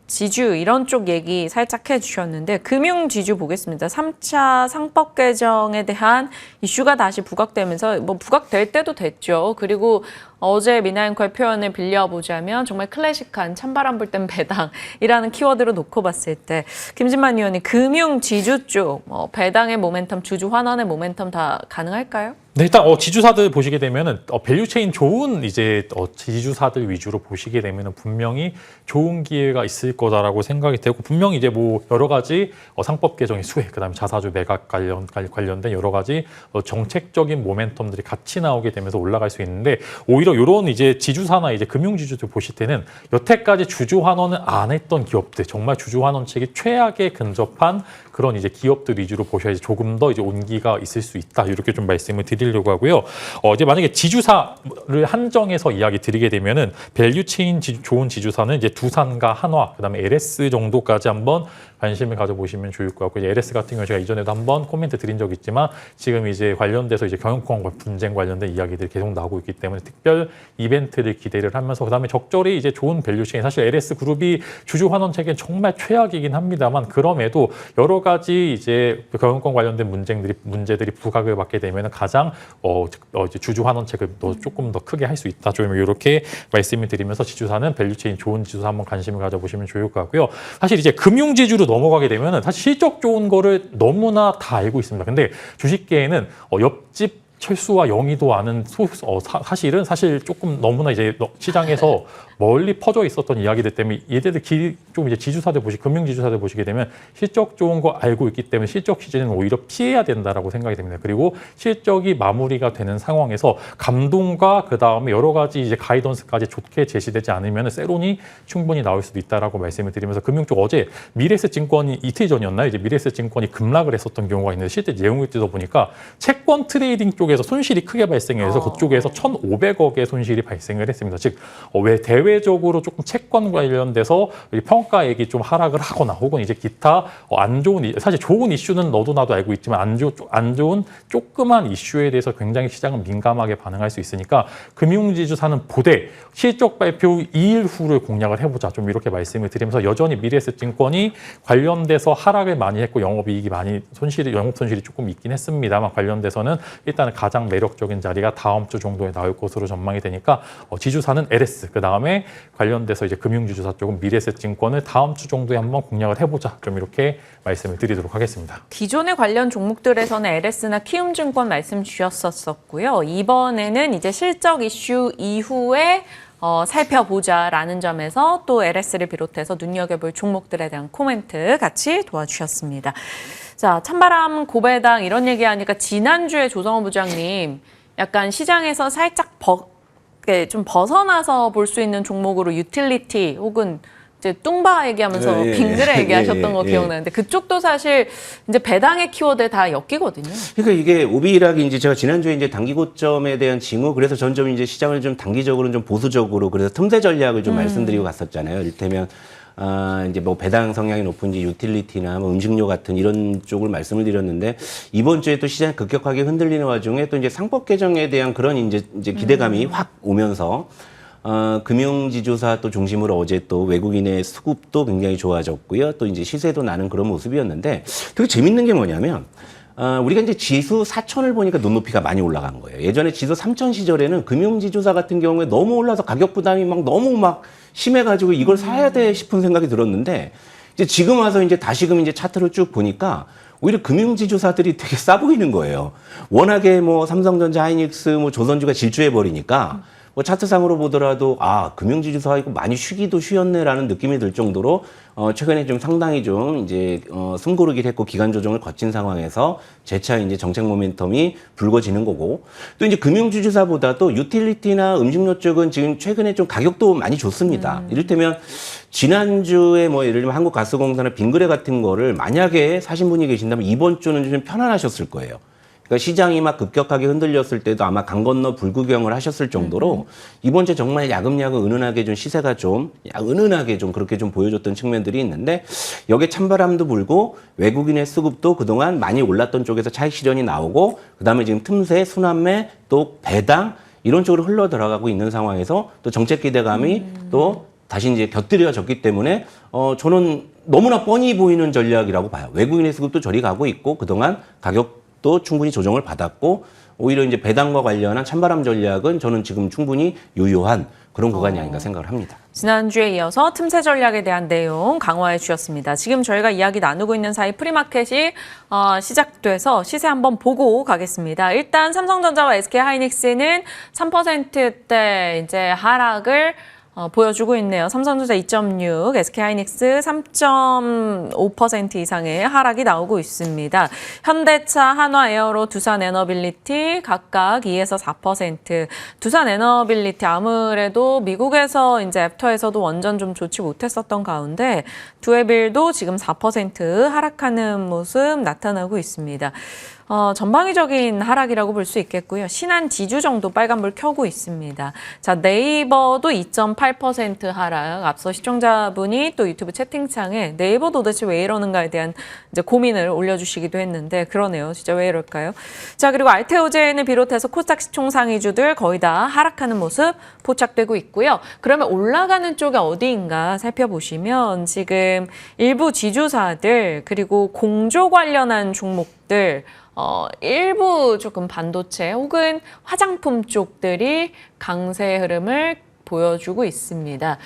지주 이런 쪽 얘기 살짝 해주셨는데, 금융 지주 보겠습니다. 3차 상법 개정에 대한 이슈가 다시 부각되면서 부각될 때도 됐죠. 그리고 어제 미나앵커의 표현을 빌려보자면 정말 클래식한 찬바람 불 땐 배당이라는 키워드로 놓고 봤을 때, 김진만 의원님, 금융 지주 쪽 배당의 모멘텀, 주주 환원의 모멘텀 다 가능할까요? 네, 일단 지주사들 보시게 되면은 밸류체인 좋은 이제 지주사들 위주로 보시게 되면은 분명히 좋은 기회가 있을 거다라고 생각이 되고, 분명히 이제 뭐 여러 가지 상법 개정의 수혜, 그다음에 자사주 매각 관련된 여러 가지 정책적인 모멘텀들이 같이 나오게 되면서 올라갈 수 있는데, 오히려 이런 이제 지주사나 이제 금융지주들 보실 때는 여태까지 주주 환원을 안 했던 기업들, 정말 주주 환원책이 최악에 근접한 그런 이제 기업들 위주로 보셔야지 조금 더 이제 온기가 있을 수 있다, 이렇게 좀 말씀을 드리려고 하고요. 이제 만약에 지주사를 한정해서 이야기 드리게 되면은 밸류체인 좋은 지주사는 이제 두산과 한화, 그다음에 LS 정도까지 한번 관심을 가져보시면 좋을 것 같고, 이제 LS 같은 경우 제가 이전에도 한번 코멘트 드린 적이 있지만 지금 이제 관련돼서 이제 경영권 분쟁 관련된 이야기들이 계속 나오고 있기 때문에 특별 이벤트를 기대를 하면서, 그다음에 적절히 이제 좋은 밸류체인, 사실 LS 그룹이 주주 환원 체계는 정말 최악이긴 합니다만, 그럼에도 여러 가지 이제 경영권 관련된 문제들이 부각을 받게 되면 가장 이제 주주 환원책을 조금 더 크게 할 수 있다, 좀 이렇게 말씀을 드리면서 지주사는 밸류체인 좋은 지주사 한번 관심을 가져보시면 좋을 것 같고요. 사실 이제 금융지주로 넘어가게 되면은 사실 실적 좋은 거를 너무나 다 알고 있습니다. 근데 주식계에는 옆집 철수와 영희도 아는 사실 조금 너무나 이제 시장에서 멀리 퍼져 있었던 이야기들 때문에 얘네들 좀 이제 지주사들 금융지주사들 보시게 되면 실적 좋은 거 알고 있기 때문에 실적 시즌은 오히려 피해야 된다라고 생각이 됩니다. 그리고 실적이 마무리가 되는 상황에서 감동과 그 다음에 여러 가지 이제 가이던스까지 좋게 제시되지 않으면 세론이 충분히 나올 수도 있다라고 말씀을 드리면서, 금융 쪽 어제 미래에셋증권이 이틀 전이었나요? 이제 미래에셋증권이 급락을 했었던 경우가 있는데, 실제 내용을 뜯어보니까 채권 트레이딩 쪽에서 손실이 크게 발생해서 그쪽에서 1,500억의 손실이 발생을 했습니다. 즉 대외적으로 조금 채권 관련돼서 평가액이 좀 하락을 하거나, 혹은 이제 기타 안 좋은, 사실 좋은 이슈는 너도 나도 알고 있지만 안 좋은 조그만 이슈에 대해서 굉장히 시장은 민감하게 반응할 수 있으니까 금융지주사는 보되 실적 발표 2일 후를 공략을 해보자, 좀 이렇게 말씀을 드리면서, 여전히 미래에셋증권이 관련돼서 하락을 많이 했고 영업 손실이 조금 있긴 했습니다만, 관련돼서는 일단은 가장 매력적인 자리가 다음 주 정도에 나올 것으로 전망이 되니까 지주사는 LS, 그 다음에 관련돼서 이제 금융지주사 쪽은 미래에셋증권을 다음 주 정도에 한번 공략을 해보자, 좀 이렇게 말씀을 드리도록 하겠습니다. 기존의 관련 종목들에서는 LS나 키움증권 말씀 주셨었고요. 이번에는 이제 실적 이슈 이후에 살펴보자라는 점에서 또 LS를 비롯해서 눈여겨볼 종목들에 대한 코멘트 같이 도와주셨습니다. 자, 찬바람, 고배당 이런 얘기하니까 지난주에 조성호 부장님 약간 시장에서 살짝 좀 벗어나서 볼 수 있는 종목으로 유틸리티 혹은 이제 뚱바 얘기하면서 빙그레 얘기하셨던 거 기억나는데, 그쪽도 사실 이제 배당의 키워드에 다 엮이거든요. 그러니까 이게 오비락이 이제 제가 지난주에 이제 단기 고점에 대한 징후, 그래서 전좀 이제 시장을 좀 단기적으로 좀 보수적으로, 그래서 틈새 전략을 좀 말씀드리고 갔었잖아요. 이를테면 이제 뭐 배당 성향이 높은 이제 유틸리티나 뭐 음식료 같은 이런 쪽을 말씀을 드렸는데 이번 주에 또 시장이 급격하게 흔들리는 와중에 또 이제 상법 개정에 대한 그런 이제 기대감이 확 오면서 금융지주사 또 중심으로 어제 또 외국인의 수급도 굉장히 좋아졌고요. 또 이제 시세도 나는 그런 모습이었는데 되게 재밌는 게 뭐냐면 우리가 이제 지수 4,000을 보니까 눈높이가 많이 올라간 거예요. 예전에 지수 3,000 시절에는 금융지주사 같은 경우에 너무 올라서 가격 부담이 막 너무 막 심해가지고 이걸 사야 돼 싶은 생각이 들었는데 이제 지금 와서 이제 다시금 이제 차트를 쭉 보니까 오히려 금융지주사들이 되게 싸 보이는 거예요. 워낙에 뭐 삼성전자, 하이닉스, 뭐 조선주가 질주해 버리니까 뭐 차트상으로 보더라도 금융지주사가 이거 많이 쉬기도 쉬었네라는 느낌이 들 정도로 최근에 좀 상당히 좀 이제 숨고르기를 했고 기간 조정을 거친 상황에서 재차 이제 정책 모멘텀이 불거지는 거고 또 이제 금융지주사보다도 유틸리티나 음식료 쪽은 지금 최근에 좀 가격도 많이 좋습니다. 이를테면 지난주에 뭐 예를 들면 한국가스공사나 빙그레 같은 거를 만약에 사신 분이 계신다면 이번 주는 좀 편안하셨을 거예요. 그러니까 시장이 막 급격하게 흔들렸을 때도 아마 강 건너 불구경을 하셨을 정도로 이번 주에 정말 야금야금 은은하게 좀 시세가 좀 은은하게 좀 그렇게 좀 보여줬던 측면들이 있는데 여기에 찬바람도 불고 외국인의 수급도 그동안 많이 올랐던 쪽에서 차익 실현이 나오고 그다음에 지금 틈새, 순환매, 또 배당 이런 쪽으로 흘러 들어가고 있는 상황에서 또 정책 기대감이 또 다시 이제 곁들여졌기 때문에 저는 너무나 뻔히 보이는 전략이라고 봐요. 외국인의 수급도 저리 가고 있고 그동안 가격도 충분히 조정을 받았고 오히려 이제 배당과 관련한 찬바람 전략은 저는 지금 충분히 유효한 그런 구간이 아닌가 생각을 합니다. 지난주에 이어서 틈새 전략에 대한 내용 강화해 주셨습니다. 지금 저희가 이야기 나누고 있는 사이 프리마켓이 시작돼서 시세 한번 보고 가겠습니다. 일단 삼성전자와 SK하이닉스는 3%대 이제 하락을 보여주고 있네요. 삼성전자 2.6, SK하이닉스 3.5% 이상의 하락이 나오고 있습니다. 현대차, 한화에어로, 두산에너빌리티 각각 2에서 4%. 두산에너빌리티 아무래도 미국에서 이제 애프터에서도 원전 좀 좋지 못했었던 가운데 두에빌도 지금 4% 하락하는 모습 나타나고 있습니다. 전방위적인 하락이라고 볼 수 있겠고요. 신한 지주 정도 빨간불 켜고 있습니다. 자, 네이버도 2.8% 하락. 앞서 시청자분이 또 유튜브 채팅창에 네이버 도대체 왜 이러는가에 대한 이제 고민을 올려주시기도 했는데 그러네요. 진짜 왜 이럴까요? 자, 그리고 알테오제를 비롯해서 코스닥 시총 상위주들 거의 다 하락하는 모습 포착되고 있고요. 그러면 올라가는 쪽이 어디인가 살펴보시면 지금 일부 지주사들 그리고 공조 관련한 종목들 일부 조금 반도체 혹은 화장품 쪽들이 강세 흐름을 보여주고 있습니다.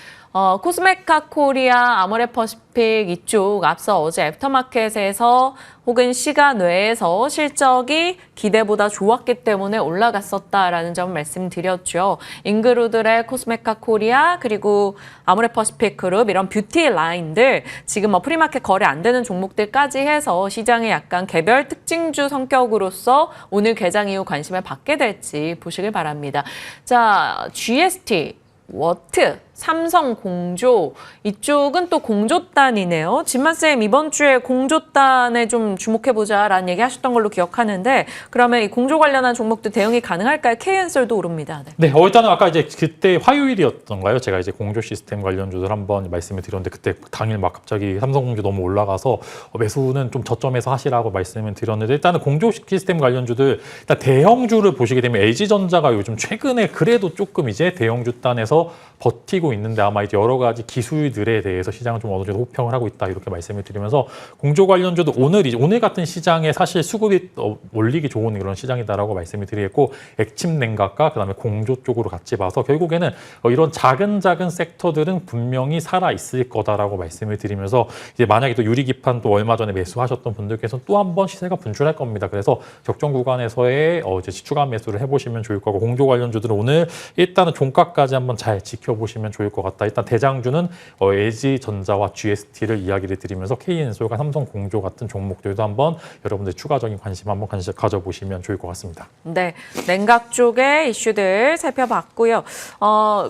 코스메카 코리아, 아모레퍼시픽 이쪽 앞서 어제 애프터마켓에서 혹은 시간 외에서 실적이 기대보다 좋았기 때문에 올라갔었다라는 점 말씀드렸죠. 잉그루드의 코스메카 코리아 그리고 아모레퍼시픽 그룹 이런 뷰티 라인들 지금 프리마켓 거래 안 되는 종목들까지 해서 시장의 약간 개별 특징주 성격으로서 오늘 개장 이후 관심을 받게 될지 보시길 바랍니다. 자, GST, 워트, 삼성 공조 이쪽은 또 공조단이네요. 진만쌤 이번 주에 공조단에 좀 주목해보자라는 얘기 하셨던 걸로 기억하는데 그러면 이 공조 관련한 종목도 대응이 가능할까요? K엔솔도 오릅니다. 네, 일단은 아까 이제 그때 화요일이었던가요? 제가 이제 공조 시스템 관련주들 한번 말씀을 드렸는데 그때 당일 막 갑자기 삼성 공조 너무 올라가서 매수는 좀 저점에서 하시라고 말씀을 드렸는데 일단은 공조 시스템 관련주들 일단 대형주를 보시게 되면 LG전자가 요즘 최근에 그래도 조금 이제 대형주 단에서 버티고 있는데 아마 이제 여러 가지 기술들에 대해서 시장은 좀 어느 정도 호평을 하고 있다 이렇게 말씀을 드리면서 공조 관련주도 오늘 같은 시장에 사실 수급이 올리기 좋은 그런 시장이다라고 말씀을 드리겠고 액침 냉각과 그다음에 공조 쪽으로 같이 봐서 결국에는 이런 작은 섹터들은 분명히 살아 있을 거다라고 말씀을 드리면서 이제 만약에 또 유리기판 또 얼마 전에 매수하셨던 분들께서는 또 한 번 시세가 분출할 겁니다. 그래서 적정 구간에서의 이제 추가 매수를 해보시면 좋을 거고 공조 관련주들은 오늘 일단은 종가까지 한번 잘 지켜보시면 좋을 것 같다. 일단 대장주는 LG전자와 GST를 이야기를 드리면서 K엔솔과 삼성공조 같은 종목들도 한번 여러분들 추가적인 관심 한번 가져보시면 좋을 것 같습니다. 네, 냉각 쪽의 이슈들 살펴봤고요.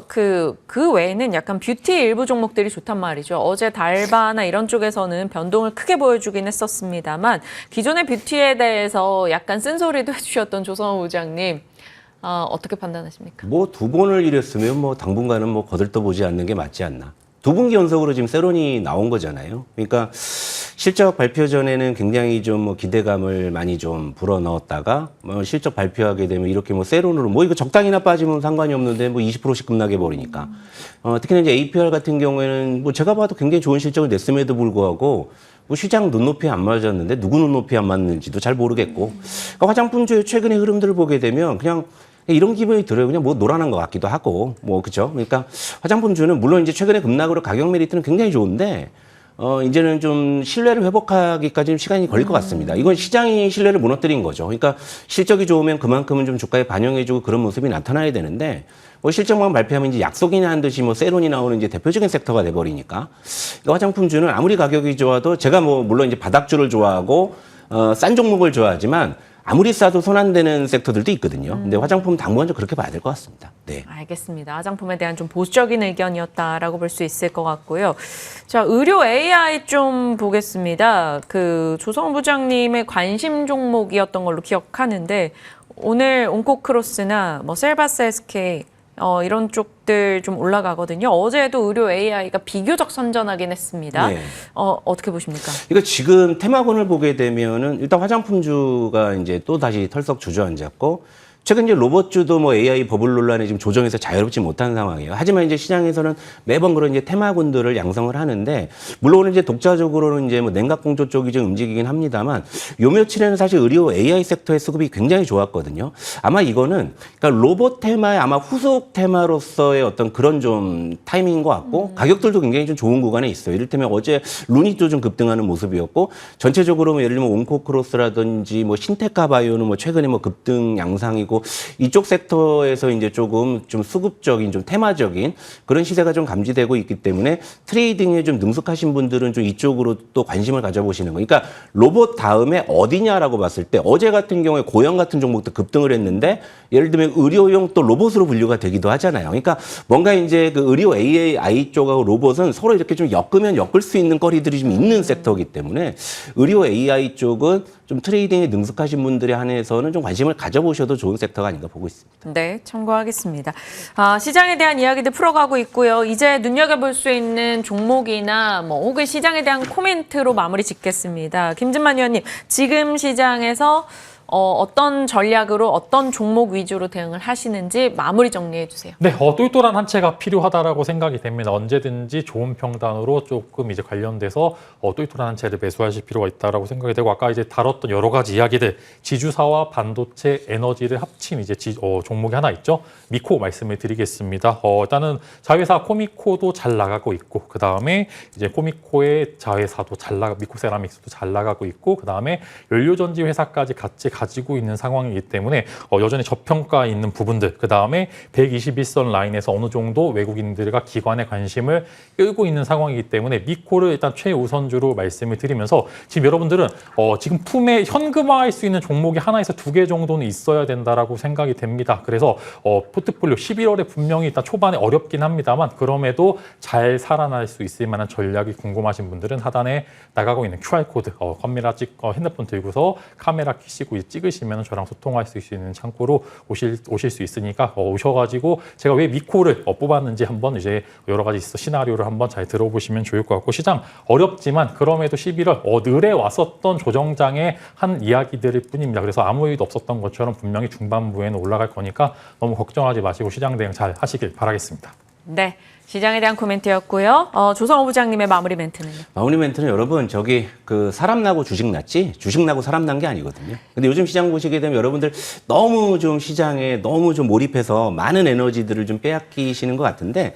그 외에는 약간 뷰티 일부 종목들이 좋단 말이죠. 어제 달바나 이런 쪽에서는 변동을 크게 보여주긴 했었습니다만 기존의 뷰티에 대해서 약간 쓴소리도 해주셨던 조성호 부장님. 어떻게 판단하십니까? 뭐 두 번을 이랬으면 뭐 당분간은 뭐 거들떠보지 않는 게 맞지 않나. 두 분기 연속으로 지금 세론이 나온 거잖아요. 그러니까 실적 발표 전에는 굉장히 좀 뭐 기대감을 많이 좀 불어넣었다가 뭐 실적 발표하게 되면 이렇게 뭐 세론으로 뭐 이거 적당히나 빠지면 상관이 없는데 뭐 20%씩 급락해 버리니까. 특히나 이제 APR 같은 경우에는 뭐 제가 봐도 굉장히 좋은 실적을 냈음에도 불구하고 뭐 시장 눈높이에 안 맞았는데 누구 눈높이에 안 맞는지도 잘 모르겠고. 그러니까 화장품주의 최근의 흐름들을 보게 되면 그냥 이런 기분이 들어요. 그냥 뭐 노란한 것 같기도 하고, 뭐, 그죠? 그러니까 화장품주는 물론 이제 최근에 급락으로 가격 메리트는 굉장히 좋은데, 이제는 좀 신뢰를 회복하기까지는 시간이 걸릴 것 같습니다. 이건 시장이 신뢰를 무너뜨린 거죠. 그러니까 실적이 좋으면 그만큼은 좀 주가에 반영해주고 그런 모습이 나타나야 되는데, 뭐 실적만 발표하면 이제 약속이나 한 듯이 뭐 세론이 나오는 이제 대표적인 섹터가 돼버리니까, 화장품주는 아무리 가격이 좋아도 제가 뭐 물론 이제 바닥주를 좋아하고, 싼 종목을 좋아하지만, 아무리 싸도 손 안 대는 섹터들도 있거든요. 근데 화장품 당분간 좀 그렇게 봐야 될 것 같습니다. 네. 알겠습니다. 화장품에 대한 좀 보수적인 의견이었다라고 볼 수 있을 것 같고요. 자, 의료 AI 좀 보겠습니다. 그 조성호 부장님의 관심 종목이었던 걸로 기억하는데 오늘 온코크로스나 뭐 셀바스 SK 이런 쪽들 좀 올라가거든요. 어제도 의료 AI가 비교적 선전하긴 했습니다. 네. 어떻게 보십니까? 이거 지금 테마군을 보게 되면은 일단 화장품주가 이제 또 다시 털썩 주저앉았고 최근 이제 로봇주도 뭐 AI 버블 논란에 지금 조정해서 자유롭지 못한 상황이에요. 하지만 이제 시장에서는 매번 그런 이제 테마군들을 양성을 하는데 물론 이제 독자적으로는 이제 뭐 냉각공조 쪽이 좀 움직이긴 합니다만 요 며칠에는 사실 의료 AI 섹터의 수급이 굉장히 좋았거든요. 아마 이거는 그러니까 로봇 테마의 아마 후속 테마로서의 어떤 그런 좀 타이밍인 것 같고 가격들도 굉장히 좀 좋은 구간에 있어요. 이를테면 어제 루닛도 좀 급등하는 모습이었고 전체적으로 뭐 예를 들면 온코크로스라든지 뭐 신테카 바이오는 뭐 최근에 뭐 급등 양상이고 이쪽 섹터에서 이제 조금 좀 수급적인 좀 테마적인 그런 시세가 좀 감지되고 있기 때문에 트레이딩에 좀 능숙하신 분들은 좀 이쪽으로 또 관심을 가져보시는 거예요. 그러니까 로봇 다음에 어디냐라고 봤을 때 어제 같은 경우에 고형 같은 종목도 급등을 했는데 예를 들면 의료용 또 로봇으로 분류가 되기도 하잖아요. 그러니까 뭔가 이제 그 의료 AI 쪽하고 로봇은 서로 이렇게 좀 엮으면 엮을 수 있는 거리들이 좀 있는 섹터이기 때문에 의료 AI 쪽은 좀 트레이딩에 능숙하신 분들에 한해서는 좀 관심을 가져보셔도 좋은 섹터가 아닌가 보고 있습니다. 네, 참고하겠습니다. 시장에 대한 이야기들 풀어가고 있고요. 이제 눈여겨볼 수 있는 종목이나 뭐 혹은 시장에 대한 코멘트로 마무리 짓겠습니다. 김진만 위원님, 지금 시장에서 어떤 전략으로 어떤 종목 위주로 대응을 하시는지 마무리 정리해 주세요. 네, 똘똘한 한 채가 필요하다라고 생각이 됩니다. 언제든지 좋은 평단으로 조금 이제 관련돼서 똘똘한 한 채를 매수하실 필요가 있다라고 생각이 되고 아까 이제 다뤘던 여러 가지 이야기들 지주사와 반도체, 에너지를 합친 이제 종목이 하나 있죠. 미코 말씀을 드리겠습니다. 일단은 자회사 코미코도 잘 나가고 있고 그 다음에 이제 코미코의 자회사도 미코 세라믹스도 잘 나가고 있고 그 다음에 연료전지 회사까지 같이 가지고 있는 상황이기 때문에 여전히 저평가 있는 부분들 그 다음에 121선 라인에서 어느 정도 외국인들과 기관의 관심을 끌고 있는 상황이기 때문에 미코를 일단 최우선주로 말씀을 드리면서 지금 여러분들은 지금 품에 현금화할 수 있는 종목이 하나에서 두 개 정도는 있어야 된다라고 생각이 됩니다. 그래서 포트폴리오 11월에 분명히 일단 초반에 어렵긴 합니다만 그럼에도 잘 살아날 수 있을 만한 전략이 궁금하신 분들은 하단에 나가고 있는 QR코드 카메라 핸드폰 들고서 카메라 켜시고 찍으시면 저랑 소통할 수 있는 창구로 오실 수 있으니까 오셔가지고 제가 왜 미코를 뽑았는지 한번 이제 여러 가지 시나리오를 한번 잘 들어보시면 좋을 것 같고 시장 어렵지만 그럼에도 11월 늘에 왔었던 조정장의 한 이야기들일 뿐입니다. 그래서 아무 일도 없었던 것처럼 분명히 중반부에는 올라갈 거니까 너무 걱정하지 마시고 시장 대응 잘 하시길 바라겠습니다. 네, 시장에 대한 코멘트였고요. 조성호 부장님의 마무리 멘트는요? 마무리 멘트는 여러분 저기 그 사람 나고 주식 났지 주식 나고 사람 난 게 아니거든요. 근데 요즘 시장 보시게 되면 여러분들 너무 좀 시장에 너무 좀 몰입해서 많은 에너지들을 좀 빼앗기시는 것 같은데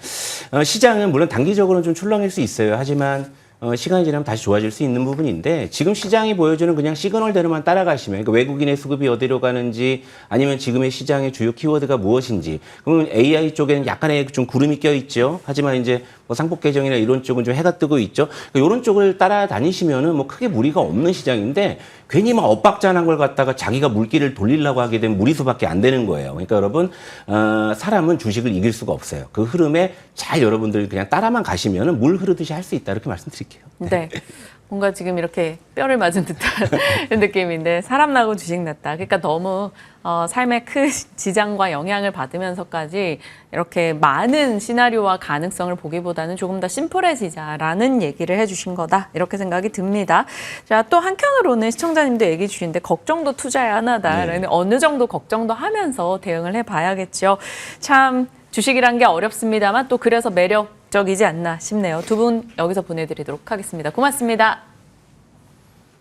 시장은 물론 단기적으로는 좀 출렁일 수 있어요. 하지만 시간이 지나면 다시 좋아질 수 있는 부분인데 지금 시장이 보여주는 그냥 시그널대로만 따라가시면 그러니까 외국인의 수급이 어디로 가는지 아니면 지금의 시장의 주요 키워드가 무엇인지 그러면 AI 쪽에는 약간의 좀 구름이 껴있죠. 하지만 이제 뭐 상법 개정이나 이런 쪽은 좀 해가 뜨고 있죠. 그러니까 이런 쪽을 따라다니시면은 뭐 크게 무리가 없는 시장인데 괜히 막 엇박자난 걸 갖다가 자기가 물기를 돌리려고 하게 되면 무리수밖에 안 되는 거예요. 그러니까 여러분 사람은 주식을 이길 수가 없어요. 그 흐름에 잘 여러분들 그냥 따라만 가시면은 물 흐르듯이 할 수 있다 이렇게 말씀드릴게요. 네. 뭔가 지금 이렇게 뼈를 맞은 듯한 느낌인데 사람 나고 주식 났다. 그러니까 너무 삶에 큰 지장과 영향을 받으면서까지 이렇게 많은 시나리오와 가능성을 보기보다는 조금 더 심플해지자라는 얘기를 해주신 거다. 이렇게 생각이 듭니다. 자, 또 한편으로는 시청자님도 얘기 주시는데 걱정도 투자의 하나다. 네. 어느 정도 걱정도 하면서 대응을 해봐야겠죠. 참 주식이란 게 어렵습니다만 또 그래서 매력적이지 않나 싶네요. 두 분 여기서 보내드리도록 하겠습니다. 고맙습니다.